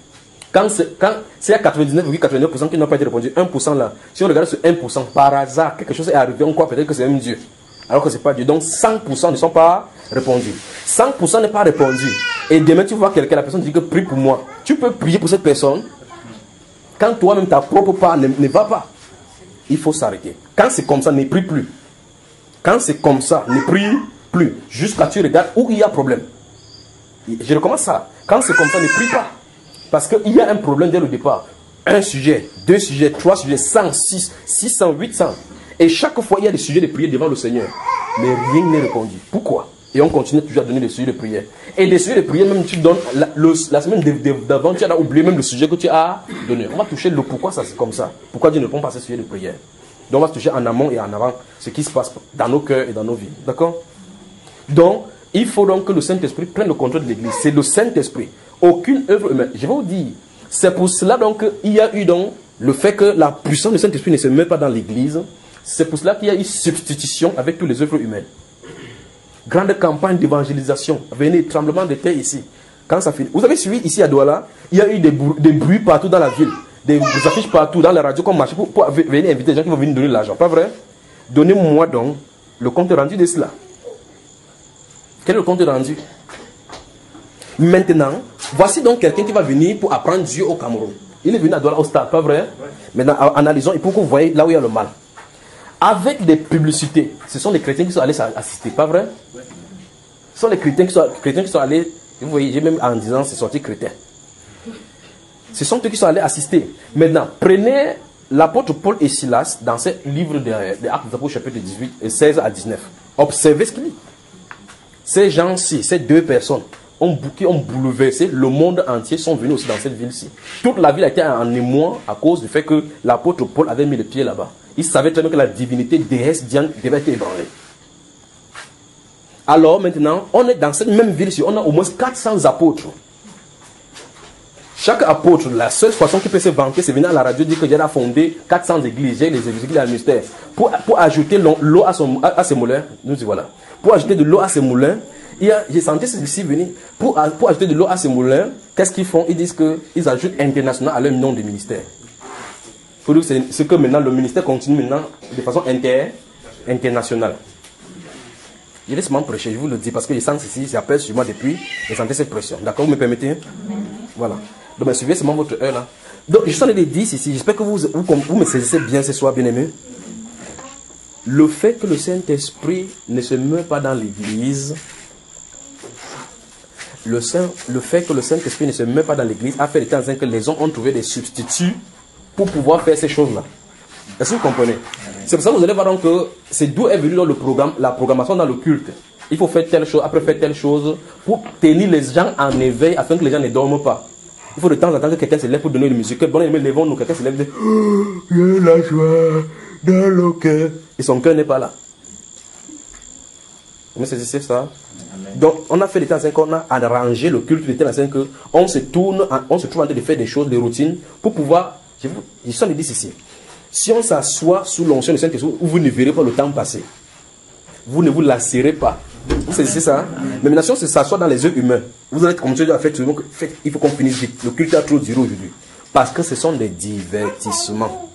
Quand c'est à 99,99% qui n'ont pas été répondu, 1% là, si on regarde ce 1%, par hasard, quelque chose est arrivé, on croit peut-être que c'est même Dieu. Alors que ce n'est pas Dieu. Donc 100% ne sont pas répondus. 100% n'est pas répondu. Et demain, tu vois quelqu'un, la personne dit que prie pour moi. Tu peux prier pour cette personne. Quand toi-même, ta propre part ne va pas, il faut s'arrêter. Quand c'est comme ça, ne prie plus. Quand c'est comme ça, ne prie plus. Jusqu'à ce que tu regardes où il y a problème. Je recommence ça. Quand c'est comme ça, ne prie pas. Parce qu'il y a un problème dès le départ. Un sujet, 2 sujets, 3 sujets, 100, 6, 600, 800. Et chaque fois, il y a des sujets de prière devant le Seigneur. Mais rien n'est répondu. Pourquoi? Et on continue toujours à donner des sujets de prière. Et des sujets de prière, même tu donnes, la semaine d'avant, tu as oublié même le sujet que tu as donné. On va toucher le pourquoi ça c'est comme ça. Pourquoi Dieu ne répond pas à ces sujets de prière. Donc on va toucher en amont et en avant ce qui se passe dans nos cœurs et dans nos vies. D'accord? Donc, il faut donc que le Saint-Esprit prenne le contrôle de l'Église. C'est le Saint-Esprit. Aucune œuvre humaine. Je vais vous dire, c'est pour cela donc qu'il y a eu donc le fait que la puissance du Saint-Esprit ne se met pas dans l'Église. C'est pour cela qu'il y a eu substitution avec toutes les œuvres humaines. Grande campagne d'évangélisation. Venez, tremblement de terre ici. Quand ça finit. Vous avez suivi ici à Douala, il y a eu des bruits partout dans la ville. Des affiches partout dans la radio comme marché pour venir inviter les gens qui vont venir donner l'argent. Pas vrai? Donnez-moi donc le compte rendu de cela. Quel est le compte rendu? Maintenant, voici donc quelqu'un qui va venir pour apprendre Dieu au Cameroun. Il est venu à Douala au stade, pas vrai? Maintenant, analysons et pour que vous voyez là où il y a le mal. Avec des publicités, ce sont les chrétiens qui sont allés assister, pas vrai? Ce sont les chrétiens qui sont allés, vous voyez, j'ai même en disant c'est sorti chrétien. Ce sont eux qui sont allés assister. Maintenant, prenez l'apôtre Paul et Silas dans ce livre des Actes des Apôtres, chapitre 18 et 16 à 19. Observez ce qu'il dit. Ces gens-ci, ces 2 personnes, qui ont bouleversé le monde entier, sont venus aussi dans cette ville-ci. Toute la ville a été en émoi à cause du fait que l'apôtre Paul avait mis le pied là-bas. Il savait très bien que la divinité déesse Diane devait être ébranlée. Alors maintenant, on est dans cette même ville-ci, on a au moins 400 apôtres. Chaque apôtre, la seule façon qu'il peut se vanter, c'est venir à la radio dire que j'ai fondé 400 églises, j'ai les églises à ministère. Pour ajouter l'eau à ses moulins, nous disons voilà. Pour ajouter de l'eau à ses moulins, j'ai senti ceci venir. Pour ajouter de l'eau à ses moulins, qu'est-ce qu'ils font? Ils disent qu'ils ajoutent international à leur nom de ministère. Il faut dire que c'est que maintenant le ministère continue maintenant de façon internationale. Je laisse m'en prêcher, je vous le dis, parce que les sens ici, j'appelle sur moi depuis, et sentez cette pression. D'accord, vous me permettez? Voilà. Donc, suivez seulement votre heure là. Donc, je suis en train de dire ici, j'espère que vous me saisissez bien ce soir, bien aimé. Le fait que le Saint-Esprit ne se meurt pas dans l'église, le fait que le Saint-Esprit ne se meurt pas dans l'église a fait le temps que les hommes ont trouvé des substituts pour pouvoir faire ces choses-là. Est-ce que vous comprenez? C'est pour ça que vous allez voir donc que c'est d'où est venu dans le programme, la programmation dans le culte. Il faut faire telle chose, après faire telle chose, pour tenir les gens en éveil afin que les gens ne dorment pas. Il faut de temps en temps que quelqu'un se lève pour donner une musique. Bon, levons-nous, quelqu'un se lève et dit « Il y a la joie dans le cœur. » Et son cœur n'est pas là. Vous saisissez ça? Donc, on a fait des temps qu'on a arrangé le culte de telle façon qu'on se trouve en train de faire des choses, des routines, pour pouvoir. Je suis en train de dire ici. Si on s'assoit sous l'onction de Saint-Esprit, vous ne verrez pas le temps passer. Vous ne vous lasserez pas. Vous saisissez ça? Mais maintenant, si on s'assoit dans les yeux humains, vous allez continuer à faire tout le monde. Il faut qu'on finisse vite. Le culte a trop duré aujourd'hui. Parce que ce sont des divertissements.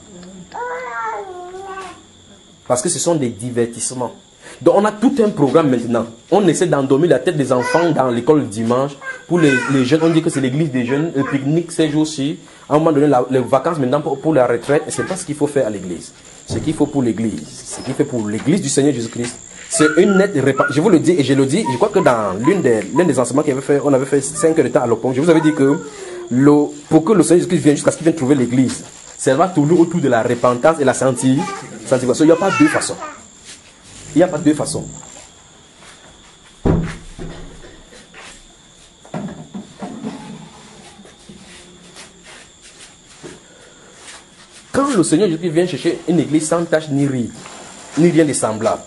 Parce que ce sont des divertissements. Donc on a tout un programme maintenant. On essaie d'endormir la tête des enfants dans l'école le dimanche. Pour les jeunes, on dit que c'est l'église des jeunes. Le pique-nique ces jours-ci. À un moment donné, les vacances maintenant pour la retraite. Ce n'est pas ce qu'il faut faire à l'église. Ce qu'il faut pour l'église. Ce qu'il fait pour l'église du Seigneur Jésus-Christ. C'est une nette réponse. Je vous le dis et je le dis. Je crois que dans l'un des enseignements qu'on avait fait, on avait fait 5 heures de temps à l'opon. Je vous avais dit que pour que le Seigneur Jésus-Christ vienne jusqu'à ce qu'il vienne trouver l'église, ça va tourner autour de la repentance et la sanctification. Il n'y a pas deux façons. Il n'y a pas deux façons. Quand le Seigneur Jésus vient chercher une église sans tache ni rien de semblable,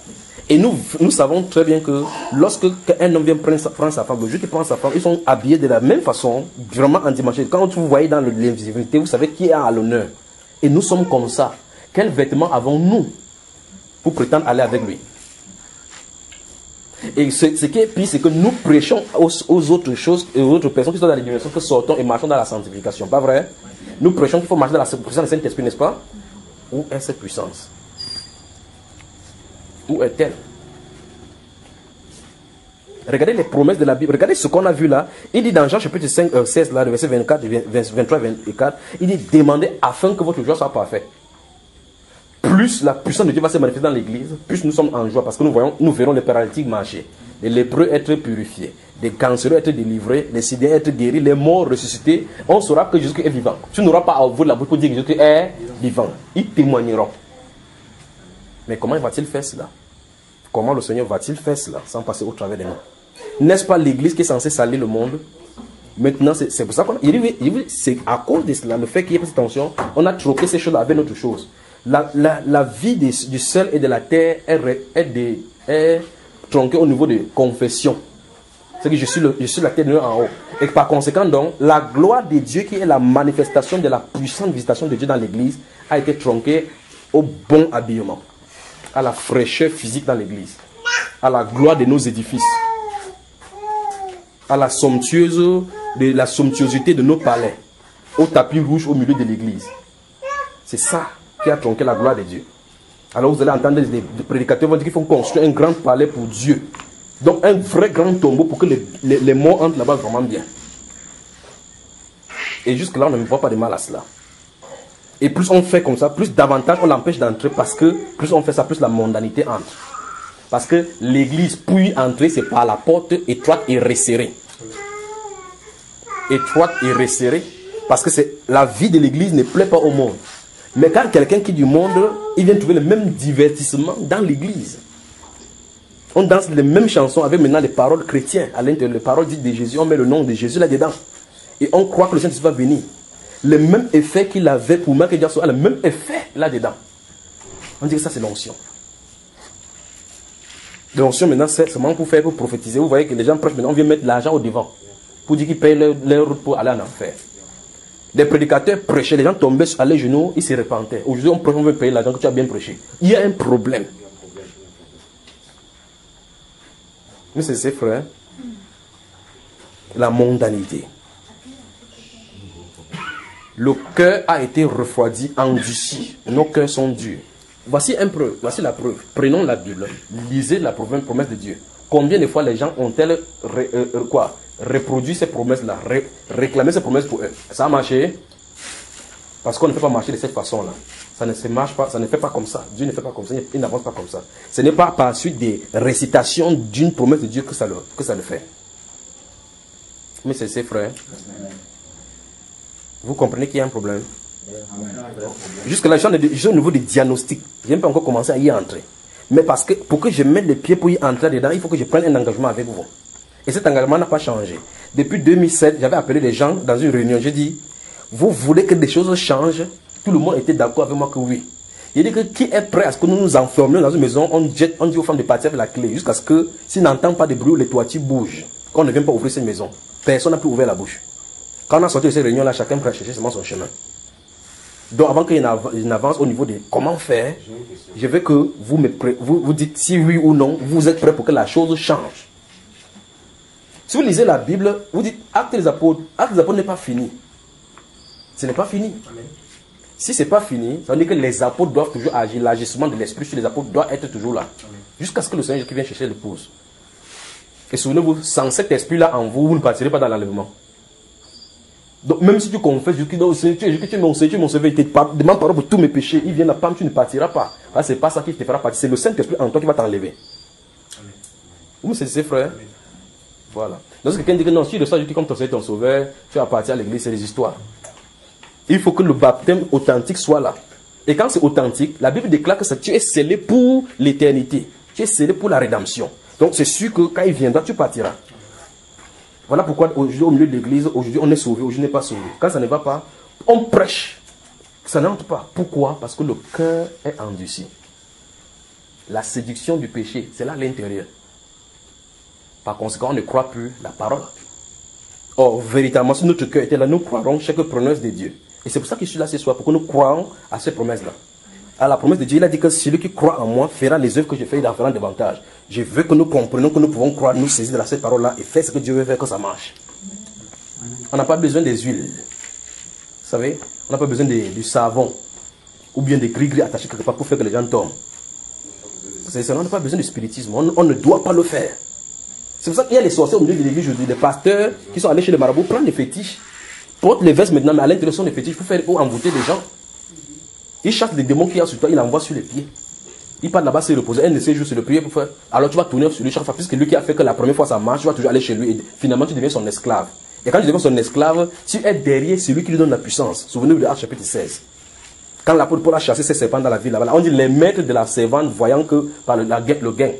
et nous savons très bien que lorsque un homme vient prendre sa femme, le jour qu'il prend sa femme, ils sont habillés de la même façon, vraiment endimanchés. Quand vous voyez dans l'invisibilité, vous savez qui est à l'honneur. Et nous sommes comme ça. Quels vêtements avons-nous pour prétendre aller avec lui? Et ce qui est pire, c'est que nous prêchons aux autres choses et aux autres personnes qui sont dans les dimensions que sortons et marchons dans la sanctification. Pas vrai? Nous prêchons qu'il faut marcher dans la puissance du Saint-Esprit, n'est-ce pas? Où est cette puissance? Où est-elle? Regardez les promesses de la Bible. Regardez ce qu'on a vu là. Il dit dans Jean chapitre 5, 16, là, le verset 24, 23 et 24, il dit demandez afin que votre joie soit parfaite. Plus la puissance de Dieu va se manifester dans l'église, plus nous sommes en joie parce que nous verrons les paralytiques marcher, les lépreux être purifiés, les cancéreux être délivrés, les sidéens être guéris, les morts ressuscités. On saura que Jésus est vivant. Tu n'auras pas à ouvrir la bouche pour dire que Jésus est vivant. Ils témoigneront. Mais comment va-t-il faire cela? Comment le Seigneur va-t-il faire cela sans passer au travers des mains? N'est-ce pas l'église qui est censée salir le monde? Maintenant, c'est pour ça qu'on c'est à cause de cela, le fait qu'il y ait cette tension, on a troqué ces choses avec autre chose. La vie du ciel et de la terre est tronquée au niveau de confession. C'est que je suis la terre en haut. Et par conséquent, donc, la gloire de Dieu qui est la manifestation de la puissante visitation de Dieu dans l'église a été tronquée au bon habillement, à la fraîcheur physique dans l'église, à la gloire de nos édifices, à la somptuosité de nos palais, au tapis rouge au milieu de l'église. C'est ça qui a tronqué la gloire de Dieu. Alors vous allez entendre des prédicateurs vont dire qu'il faut construire un grand palais pour Dieu. Donc un vrai grand tombeau pour que les morts entrent là-bas vraiment bien. Et jusque là on ne voit pas de mal à cela. Et plus on fait comme ça, plus davantage on l'empêche d'entrer parce que plus on fait ça, plus la mondanité entre. Parce que l'église puis entrer, c'est par la porte étroite et resserrée. Étroite et resserrée. Parce que la vie de l'église ne plaît pas au monde. Mais quand quelqu'un qui est du monde, il vient trouver le même divertissement dans l'église. On danse les mêmes chansons avec maintenant les paroles chrétiennes. À l'intérieur, les paroles dites de Jésus, on met le nom de Jésus là-dedans. Et on croit que le Saint-Esprit va venir. Le même effet qu'il avait pour Michael Jackson a le même effet là-dedans. On dit que ça c'est l'onction. L'onction maintenant c'est seulement pour prophétiser. Vous voyez que les gens prêchent maintenant, on vient mettre l'argent au devant. Pour dire qu'ils payent leur route pour aller en enfer. Des prédicateurs prêchaient, les gens tombaient à les genoux, ils se repentaient. Aujourd'hui, on veut payer l'argent que tu as bien prêché. Il y a un problème. Mais c'est frère. La mondanité. Le cœur a été refroidi, endurci. Nos cœurs sont durs. Voici la preuve. Prenons la Bible. Lisez la promesse de Dieu. Combien de fois les gens ont-elles reproduit ces promesses-là, réclamé ces promesses pour eux? Ça a marché? Parce qu'on ne fait pas marcher de cette façon-là. Ça ne se marche pas, ça ne fait pas comme ça. Dieu ne fait pas comme ça, il n'avance pas comme ça. Ce n'est pas par suite des récitations d'une promesse de Dieu que ça le fait. Mais c'est frère. Vous comprenez qu'il y a un problème? Jusque-là, je suis au niveau du diagnostic. Je n'ai pas encore commencé à y entrer. Mais parce que pour que je mette les pieds pour y entrer dedans, il faut que je prenne un engagement avec vous. Et cet engagement n'a pas changé. Depuis 2007, j'avais appelé les gens dans une réunion. J'ai dit, vous voulez que des choses changent? Tout le monde était d'accord avec moi que oui. Il dit que qui est prêt à ce que nous nous enfermions dans une maison, on dit aux femmes de partir avec la clé, jusqu'à ce que, s'ils n'entendent pas de bruit, les toitures bougent. Quand on ne vient pas ouvrir cette maison, personne n'a pu ouvrir la bouche. Quand on a sorti de cette réunion-là, chacun peut chercher seulement son chemin. Donc avant qu'il n'avance au niveau de comment faire, je veux que vous dites si oui ou non, vous êtes prêts pour que la chose change. Si vous lisez la Bible, vous dites Actes des Apôtres n'est pas fini. Ce n'est pas fini. Amen. Si ce n'est pas fini, ça veut dire que les apôtres doivent toujours agir. L'agissement de l'esprit sur les apôtres doit être toujours là. Jusqu'à ce que le Seigneur Jésus vienne chercher l'épouse. Et souvenez-vous, sans cet esprit-là en vous, vous ne partirez pas dans l'enlèvement. Donc même si tu confesses, tu es mon Seigneur, il te demande pardon pour tous mes péchés, il vient la femme, tu ne partiras pas. Ce n'est pas ça qui te fera partir. C'est le Saint-Esprit en toi qui va t'enlever. Vous me saisissez, frère? Voilà. Donc si quelqu'un dit que non, si tu reçois Jésus comme ton Seigneur, ton Sauveur, tu vas partir à l'église, c'est des histoires. Il faut que le baptême authentique soit là. Et quand c'est authentique, la Bible déclare que tu es scellé pour l'éternité. Tu es scellé pour la rédemption. Donc c'est sûr que quand il viendra, tu partiras. Voilà pourquoi aujourd'hui au milieu de l'église, aujourd'hui on est sauvé, aujourd'hui on n'est pas sauvé. Quand ça ne va pas, on prêche. Ça n'entre pas. Pourquoi? Parce que le cœur est endurci. La séduction du péché, c'est là à l'intérieur. Par conséquent, on ne croit plus la parole. Or, véritablement, si notre cœur était là, nous croirons chaque promesse de Dieu. Et c'est pour ça que je suis là ce soir, pour que nous croyons à ces promesses-là. À la promesse de Dieu, il a dit que celui qui croit en moi fera les œuvres que je fais, il en fera davantage. Je veux que nous comprenions que nous pouvons croire, nous saisir de cette parole-là et faire ce que Dieu veut faire, que ça marche. On n'a pas besoin des huiles. Vous savez, on n'a pas besoin du savon ou bien des gris-gris attachés quelque part pour faire que les gens tombent. On n'a pas besoin de spiritisme. On ne doit pas le faire. C'est pour ça qu'il y a les sorciers au milieu de l'église aujourd'hui, les pasteurs qui sont allés chez les marabouts, prennent des fétiches, portent les vestes maintenant, mais à l'intérieur sont des fétiches pour envoûter les gens. Ils chassent les démons qu'il y a sur toi, ils l'envoient sur les pieds. Ils partent là-bas se reposer, un de ces jours, c'est le prier pour faire. Alors tu vas tourner sur lui chaque fois, puisque lui qui a fait que la première fois ça marche, tu vas toujours aller chez lui et finalement tu deviens son esclave. Et quand tu deviens son esclave, tu es derrière celui qui lui donne la puissance. Souvenez-vous de Actes chapitre 16. Quand l'apôtre Paul a chassé ses serpents dans la ville là-bas, on dit les maîtres de la servante voyant que par le gain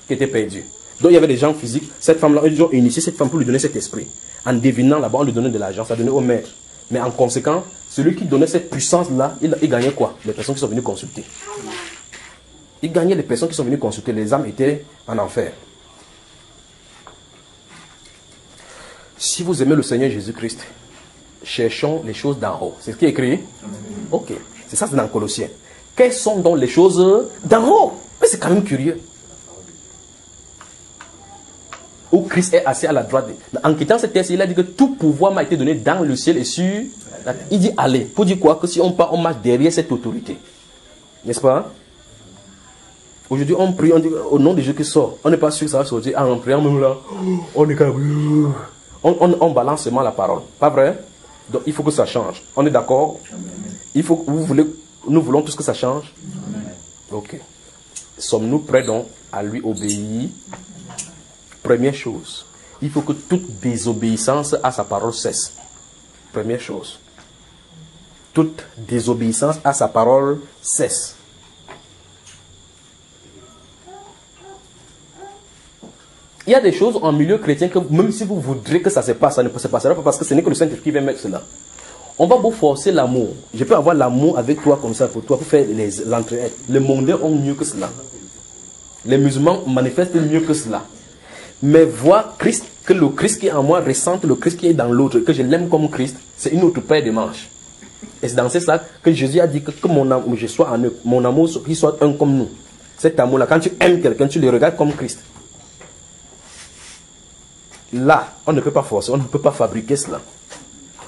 qui était perdu. Donc il y avait des gens physiques, cette femme-là, ils ont initié cette femme pour lui donner cet esprit. En devinant là-bas, on lui donnait de l'argent, ça donnait au maître. Mais en conséquent, celui qui donnait cette puissance-là, il gagnait quoi? Les personnes qui sont venues consulter. Il gagnait les personnes qui sont venues consulter. Les âmes étaient en enfer. Si vous aimez le Seigneur Jésus-Christ, cherchons les choses d'en haut. C'est ce qui est écrit? Ok. C'est ça, c'est dans Colossiens. Quelles sont donc les choses d'en haut? Mais c'est quand même curieux. Où Christ est assis à la droite. En quittant cette terre, il a dit que tout pouvoir m'a été donné dans le ciel et sur la terre. Il dit allez. Pour dire quoi? Que si on part, on marche derrière cette autorité. N'est-ce pas? Aujourd'hui, on prie, on dit au nom de Jésus qui sort. On n'est pas sûr que ça va sortir. Ah, en priant même là, on est quand même. On balance seulement la parole. Pas vrai? Donc il faut que ça change. On est d'accord? Il faut que nous voulons tous que ça change? Ok. Sommes-nous prêts donc à lui obéir? Première chose, il faut que toute désobéissance à sa parole cesse. Première chose. Toute désobéissance à sa parole cesse. Il y a des choses en milieu chrétien que même si vous voudrez que ça se passe, ça ne se passera pas parce que ce n'est que le Saint-Esprit qui va mettre cela. On va vous forcer l'amour. Je peux avoir l'amour avec toi comme ça pour toi, pour faire l'entraide. Les mondains ont mieux que cela. Les musulmans manifestent mieux que cela. Mais voir Christ, que le Christ qui est en moi ressente le Christ qui est dans l'autre, que je l'aime comme Christ, c'est une autre paire de manches. Et c'est dans ce sens que Jésus a dit que mon amour, je sois en eux, mon amour, qu'il soit un comme nous. Cet amour-là, quand tu aimes quelqu'un, tu le regardes comme Christ. Là, on ne peut pas forcer, on ne peut pas fabriquer cela.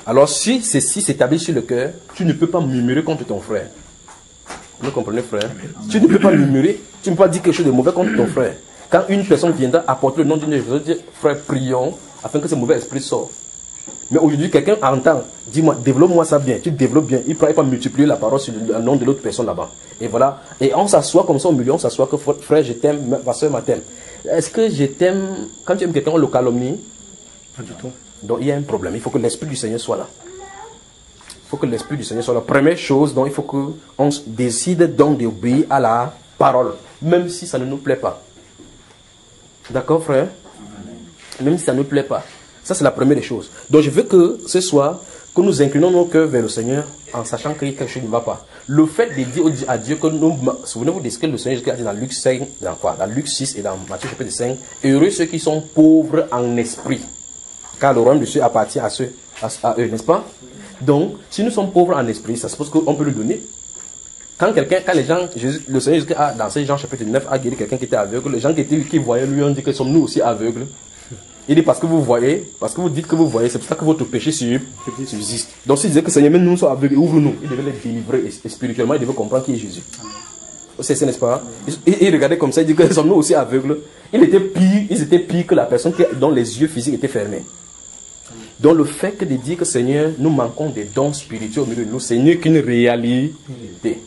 Alors si ceci s'établit sur le cœur, tu ne peux pas murmurer contre ton frère. Vous me comprenez, frère? Tu ne peux pas murmurer, tu ne peux pas dire quelque chose de mauvais contre ton frère. Quand une personne viendra apporter le nom d'une église, dire frère, prions afin que ce mauvais esprit sorte. Mais aujourd'hui, quelqu'un entend, dis-moi, développe-moi ça bien, tu développes bien, il ne peut pas multiplier la parole sur le nom de l'autre personne là-bas. Et voilà, et on s'assoit comme ça au milieu, on s'assoit que frère, je t'aime, ma soeur, ma t'aime. Est-ce que je t'aime, quand tu aimes quelqu'un, on le calomnie? Pas du tout. Donc il y a un problème, il faut que l'Esprit du Seigneur soit là. Il faut que l'Esprit du Seigneur soit là. Première chose, donc il faut qu'on décide donc d'obéir à la parole, même si ça ne nous plaît pas. D'accord, frère? Même si ça ne nous plaît pas. Ça, c'est la première des choses. Donc, je veux que ce soir, que nous inclinons nos cœurs vers le Seigneur en sachant que quelque chose ne va pas. Le fait de dire à Dieu que nous... Souvenez-vous de ce que le Seigneur a dit dans Luc 5, dans quoi? Dans Luc 6 et dans Matthieu chapitre 5. Heureux ceux qui sont pauvres en esprit, car le royaume de Dieu appartient à eux, n'est-ce pas? Donc, si nous sommes pauvres en esprit, ça suppose qu'on peut le donner. Quand les gens, le Seigneur Jésus a, dans Jean chapitre 9, a guéri quelqu'un qui était aveugle, les gens qui voyaient lui ont dit que sommes-nous aussi aveugles. Il dit parce que vous voyez, parce que vous dites que vous voyez, c'est pour ça que votre péché subsiste. Donc s'il disait que Seigneur, même nous sommes aveugles, ouvre-nous. Il devait les délivrer et spirituellement, il devait comprendre qui est Jésus. C'est n'est-ce pas? Il regardait comme ça, il dit que sommes-nous aussi aveugles. Ils étaient pires que la personne dont les yeux physiques étaient fermés. Donc le fait que de dire que Seigneur, nous manquons des dons spirituels au milieu de nous, c'est mieux qu'une réalité.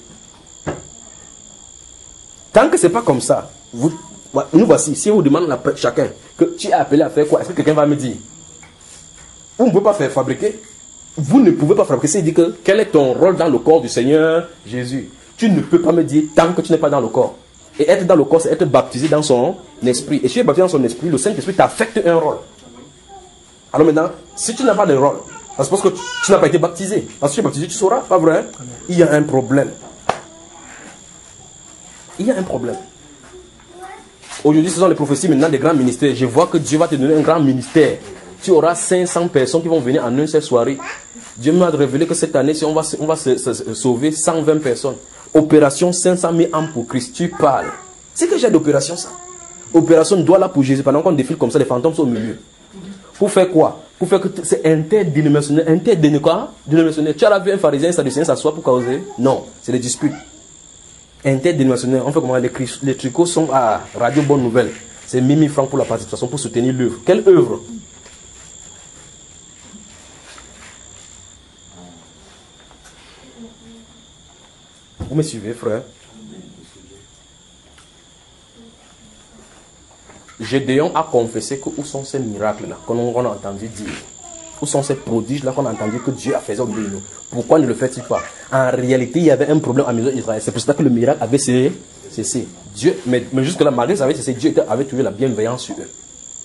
Tant que ce n'est pas comme ça, nous voici, si on vous demande chacun que tu es appelé à faire quoi, est-ce que quelqu'un va me dire? Vous ne pouvez pas faire fabriquer. Vous ne pouvez pas fabriquer. C'est-à-dire que quel est ton rôle dans le corps du Seigneur Jésus? Tu ne peux pas me dire tant que tu n'es pas dans le corps. Et être dans le corps, c'est être baptisé dans son esprit. Et si tu es baptisé dans son esprit, le Saint-Esprit t'affecte un rôle. Alors maintenant, si tu n'as pas de rôle, c'est parce que tu n'as pas été baptisé. Parce que tu es baptisé, tu sauras, pas vrai? Il y a un problème. Il y a un problème. Aujourd'hui, ce sont les prophéties maintenant des grands ministères. Je vois que Dieu va te donner un grand ministère. Tu auras 500 personnes qui vont venir en une seule soirée. Dieu m'a révélé que cette année, on va sauver 120 personnes. Opération 500 000 âmes pour Christ. Tu parles. C'est que j'ai d'opération ça. Opération Douala pour Jésus. Pendant qu'on défile comme ça, les fantômes sont au milieu. Pour faire quoi? Pour faire que c'est interdénominationnel. Interdénominationnel. Tu as vu un pharisien, un sadducéen s'assoit pour causer? Non, c'est des disputes. Interdénominationnel. On fait comment? Les tricots sont à Radio Bonne Nouvelle. C'est 1000 francs pour la participation pour soutenir l'œuvre. Quelle œuvre? Vous me suivez, frère? Gédéon a confessé que où sont ces miracles-là qu'on a entendu dire? Où sont ces prodiges-là qu'on a entendu que Dieu a fait au milieu de nous? Pourquoi ne le fait-il pas? En réalité, il y avait un problème à la maison d'Israël. C'est pour ça que le miracle avait cessé. Dieu, mais jusque-là, malgré ça avait cessé, Dieu avait trouvé la bienveillance sur eux.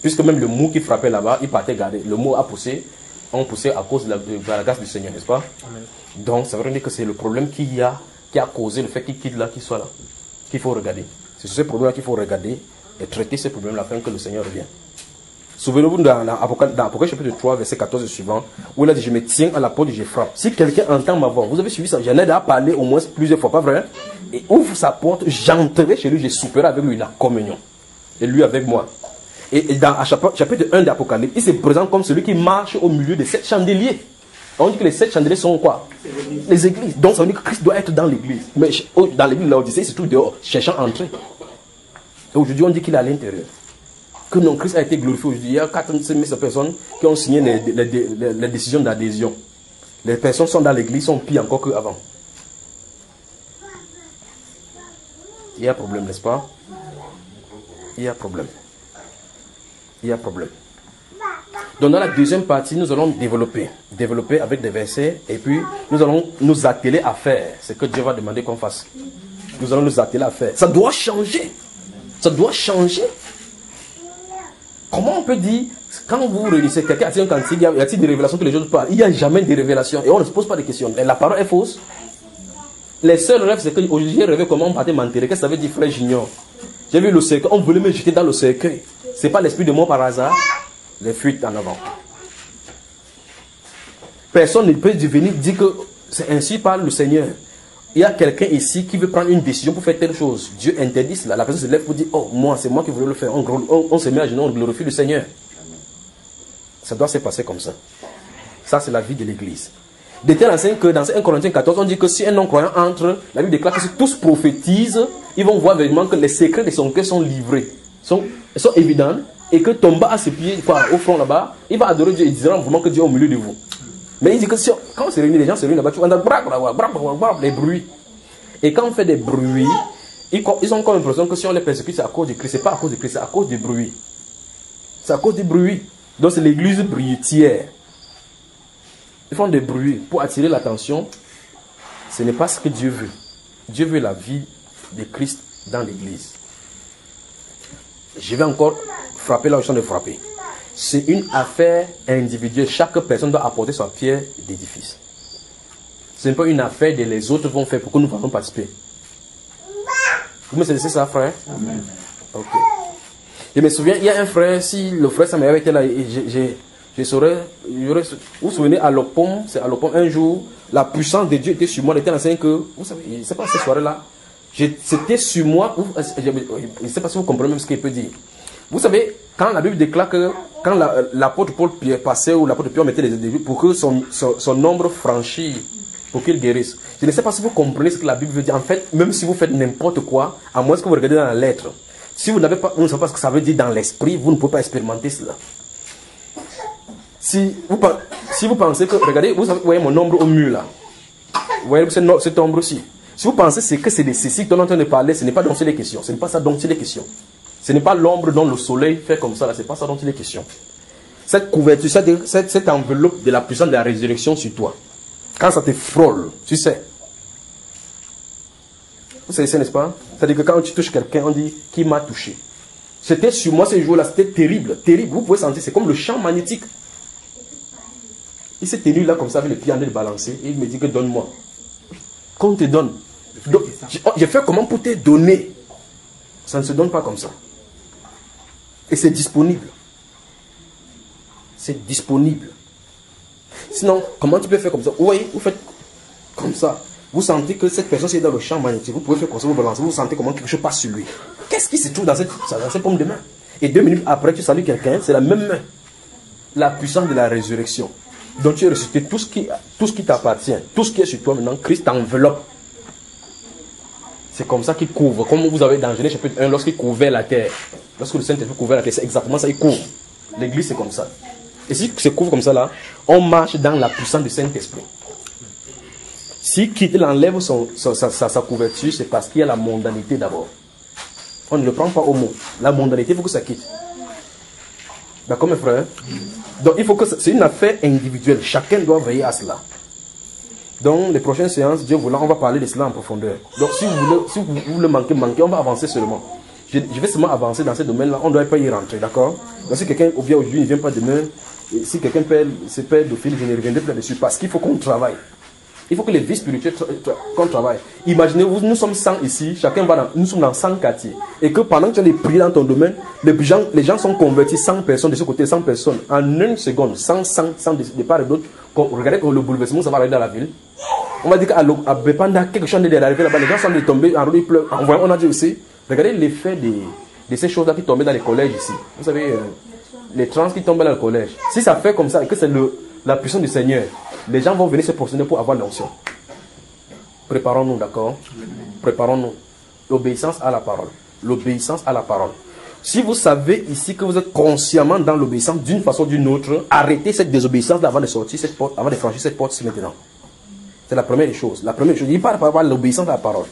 Puisque même le mot qui frappait là-bas, il partait garder. Le mot a poussé, on poussait à cause de la grâce du Seigneur, n'est-ce pas? Amen. Donc, ça veut dire que c'est le problème qui a causé le fait qu'il quitte là, qu'il soit là, qu'il faut regarder. C'est ce problème-là qu'il faut regarder et traiter ce problème-là afin que le Seigneur revienne. Souvenez-vous dans Apocalypse chapitre 3, verset 14 et suivant, où il a dit, je me tiens à la porte et je frappe. Si quelqu'un entend ma voix, vous avez suivi ça, j'en ai déjà parlé au moins plusieurs fois, pas vrai? Et ouvre sa porte, j'entrerai chez lui, je souperai avec lui la communion. Et lui avec moi. Et dans chapitre 1 d'Apocalypse, il se présente comme celui qui marche au milieu de 7 chandeliers. On dit que les 7 chandeliers sont quoi? Les églises. Donc ça veut dire que Christ doit être dans l'église. Mais dans l'église de l'Odyssée, c'est tout dehors, cherchant à entrer. Et aujourd'hui, on dit qu'il est à l'intérieur. Que non, Christ a été glorifié aujourd'hui. Il y a 45 000 personnes qui ont signé les décisions d'adhésion. Les personnes sont dans l'église, sont pires encore qu'avant. Il y a un problème, n'est-ce pas? Il y a un problème. Il y a un problème. Donc dans la deuxième partie, nous allons développer avec des versets et puis nous allons nous atteler à faire ce que Dieu va demander qu'on fasse. Nous allons nous atteler à faire. Ça doit changer. Ça doit changer. Comment on peut dire, quand vous réunissez quelqu'un à un cantique, y a-t-il des révélations que les gens parlent? Il n'y a jamais de révélations et on ne se pose pas de questions. La parole est fausse. Les seuls rêves, c'est que aujourd'hui j'ai rêvé comment on partait m'enterrer. Qu'est-ce que ça veut dire, frère Junior? J'ai vu le cercueil, on voulait me jeter dans le cercueil. Ce n'est pas l'esprit de mort par hasard. les fuites en avant. Personne ne peut venir dire que c'est ainsi par le Seigneur. Il y a quelqu'un ici qui veut prendre une décision pour faire telle chose. Dieu interdit cela. La personne se lève pour dire, oh, moi, c'est moi qui voulais le faire. On se met à genoux, on glorifie le Seigneur. Ça doit se passer comme ça. Ça, c'est la vie de l'Église. De telle enseigne que dans 1 Corinthiens 14, on dit que si un non-croyant entre, la Bible déclare que si tous prophétisent, ils vont voir vraiment que les secrets de son cœur sont livrés, sont évidents, et que tombe à ses pieds, au front là-bas, il va adorer Dieu et dira vraiment que Dieu est au milieu de vous. Mais il dit que si quand on se réunit, les gens se réunissent là-bas, tu entends les bruits. Et quand on fait des bruits, ils ont comme l'impression que si on les persécute, c'est à cause de Christ. C'est pas à cause de Christ, c'est à cause du bruit. C'est à cause du bruit. Donc c'est l'église bruitière. Ils font des bruits pour attirer l'attention. Ce n'est pas ce que Dieu veut. Dieu veut la vie de Christ dans l'église. Je vais encore frapper là où je suis en train de frapper. C'est une affaire individuelle. Chaque personne doit apporter sa pierre d'édifice. Ce n'est pas une affaire que les autres vont faire pour que nous puissions participer. Vous me laissez ça, frère? Amen. Ok. Je me souviens, il y a un frère, si le frère Samuel était là, je saurais, vous vous souvenez, à l'Opom, c'est à l'Opom, un jour, la puissance de Dieu était sur moi, il était enseigne que, vous savez, je ne sais pas, cette soirée-là, c'était sur moi, je ne sais pas si vous comprenez même ce qu'il peut dire. Vous savez, quand la Bible déclare que quand l'apôtre Paul passait ou l'apôtre Pierre mettait les débuts pour que son nombre franchisse, pour qu'il guérisse. Je ne sais pas si vous comprenez ce que la Bible veut dire. En fait, même si vous faites n'importe quoi, à moins que vous regardez dans la lettre, si vous ne savez pas ce que ça veut dire dans l'esprit, vous ne pouvez pas expérimenter cela. Si vous pensez que, regardez, vous voyez mon ombre au mur là. Vous voyez cette ombre-ci. Si vous pensez que c'est des ceci dont on est en train de parler, ce n'est pas dont c'est les questions. Ce n'est pas ça dont c'est les questions. Ce n'est pas l'ombre dont le soleil fait comme ça, là, ce n'est pas ça dont il est question. Cette couverture, cette enveloppe de la puissance de la résurrection sur toi, quand ça te frôle, tu sais. Vous savez, n'est-ce pas? C'est-à-dire que quand tu touches quelqu'un, on dit qui m'a touché. C'était sur moi ces jours-là, c'était terrible, terrible. Vous pouvez sentir, c'est comme le champ magnétique. Il s'est tenu là comme ça avec les pieds en train de balancer et il me dit que donne-moi. Qu'on te donne. Donc, j'ai fait comment pour te donner? Ça ne se donne pas comme ça. Et c'est disponible. C'est disponible. Sinon, comment tu peux faire comme ça? Vous voyez, vous faites comme ça. Vous sentez que cette personne est dans le champ magnétique. Vous pouvez faire comme ça, vous balancez. Vous sentez comment quelque chose passe sur lui. Qu'est-ce qui se trouve dans cette paume de main? Et 2 minutes après, tu salues quelqu'un, c'est la même main. La puissance de la résurrection. Donc tu es ressuscité. Tout ce qui t'appartient, tout ce qui est sur toi maintenant, Christ t'enveloppe. C'est comme ça qu'il couvre. Comme vous avez dans Genèse chapitre 1, lorsqu'il couvrait la terre. Lorsque le Saint-Esprit couvrait la terre, c'est exactement ça, il couvre. L'église, c'est comme ça. Et si se couvre comme ça là, on marche dans la puissance du Saint-Esprit. Si il enlève sa couverture, c'est parce qu'il y a la mondanité d'abord. On ne le prend pas au mot. La mondanité, il faut que ça quitte. D'accord mes frères? Donc il faut que c'est une affaire individuelle. Chacun doit veiller à cela. Donc les prochaines séances, Dieu voulant, on va parler de cela en profondeur. Donc si vous voulez manquer, on va avancer seulement. Je vais seulement avancer dans ce domaine-là, on ne doit pas y rentrer, d'accord? Donc si quelqu'un vient aujourd'hui, il ne vient pas demain, et si quelqu'un se perd de fil, je ne reviendrai plus là-dessus, parce qu'il faut qu'on travaille. Il faut que les vies spirituelles, qu'on travaille. Imaginez-vous, nous sommes 100 ici, nous sommes dans 100 quartiers, et que pendant que tu as les prières dans ton domaine, les gens sont convertis, 100 personnes de ce côté, 100 personnes, en une seconde, 100 de part et d'autre. Regardez le bouleversement, ça va arriver dans la ville. On va dire qu'à Bepanda, quelque chose est arrivé là-bas, les gens sont tombés, en route, ils pleurent. On a dit aussi, regardez l'effet de ces choses-là qui tombaient dans les collèges ici. Vous savez, les trans qui tombent dans le collège. Si ça fait comme ça et que c'est la puissance du Seigneur, les gens vont venir se prosterner pour avoir l'onction. Préparons-nous, d'accord? Préparons-nous. L'obéissance à la parole. L'obéissance à la parole. Si vous savez ici que vous êtes consciemment dans l'obéissance d'une façon ou d'une autre, arrêtez cette désobéissance avant de sortir cette porte, avant de franchir cette porte maintenant. C'est la première chose. La première chose, il parle par rapport à l'obéissance à la parole.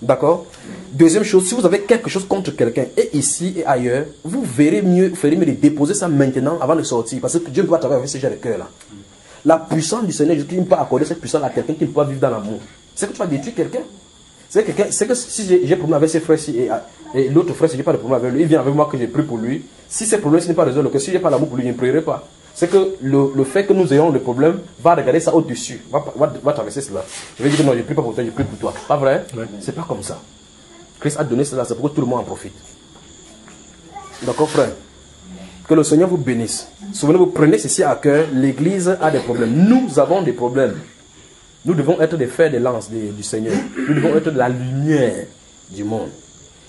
D'accord? Deuxième chose, si vous avez quelque chose contre quelqu'un, et ici et ailleurs, vous ferez mieux de déposer ça maintenant avant de sortir. Parce que Dieu ne peut pas travailler avec ce genre de cœur-là. La puissance du Seigneur, Jésus, il ne peut pas accorder cette puissance à quelqu'un qui ne peut pas vivre dans l'amour. C'est que tu vas détruire quelqu'un. C'est que si j'ai problème avec ses frères-ci et l'autre frère, si je n'ai pas de problème avec lui, il vient avec moi que j'ai pris pour lui. Si ces problèmes n'est pas résolu, que si je n'ai pas l'amour pour lui, je ne prierai pas. C'est que le fait que nous ayons le problème va regarder ça au-dessus, va traverser cela. Je vais dire que non, je ne prie pas pour toi, je prie pour toi. Pas vrai? Ouais. C'est pas comme ça. Christ a donné cela, c'est pour que tout le monde en profite. D'accord, frère? Que le Seigneur vous bénisse. Souvenez-vous, prenez ceci à cœur. L'Église a des problèmes. Nous avons des problèmes. Nous devons être des fers de lance du Seigneur. Nous devons être de la lumière du monde.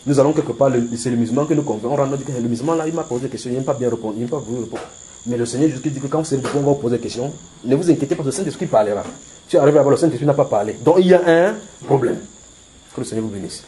Nous allons quelque part, c'est le musulman que nous convainquons. On rentre, le musulman là, il m'a posé des questions, il n'aime pas bien répondre, il n'aime pas voulu répondre. Mais le Seigneur Jésus dit que quand vous savez pourquoi on va vous poser des questions, ne vous inquiétez pas, le Saint-Esprit parlera. Si arrive à voir, le Saint-Esprit n'a pas parlé. Donc il y a un problème. Que le Seigneur vous bénisse.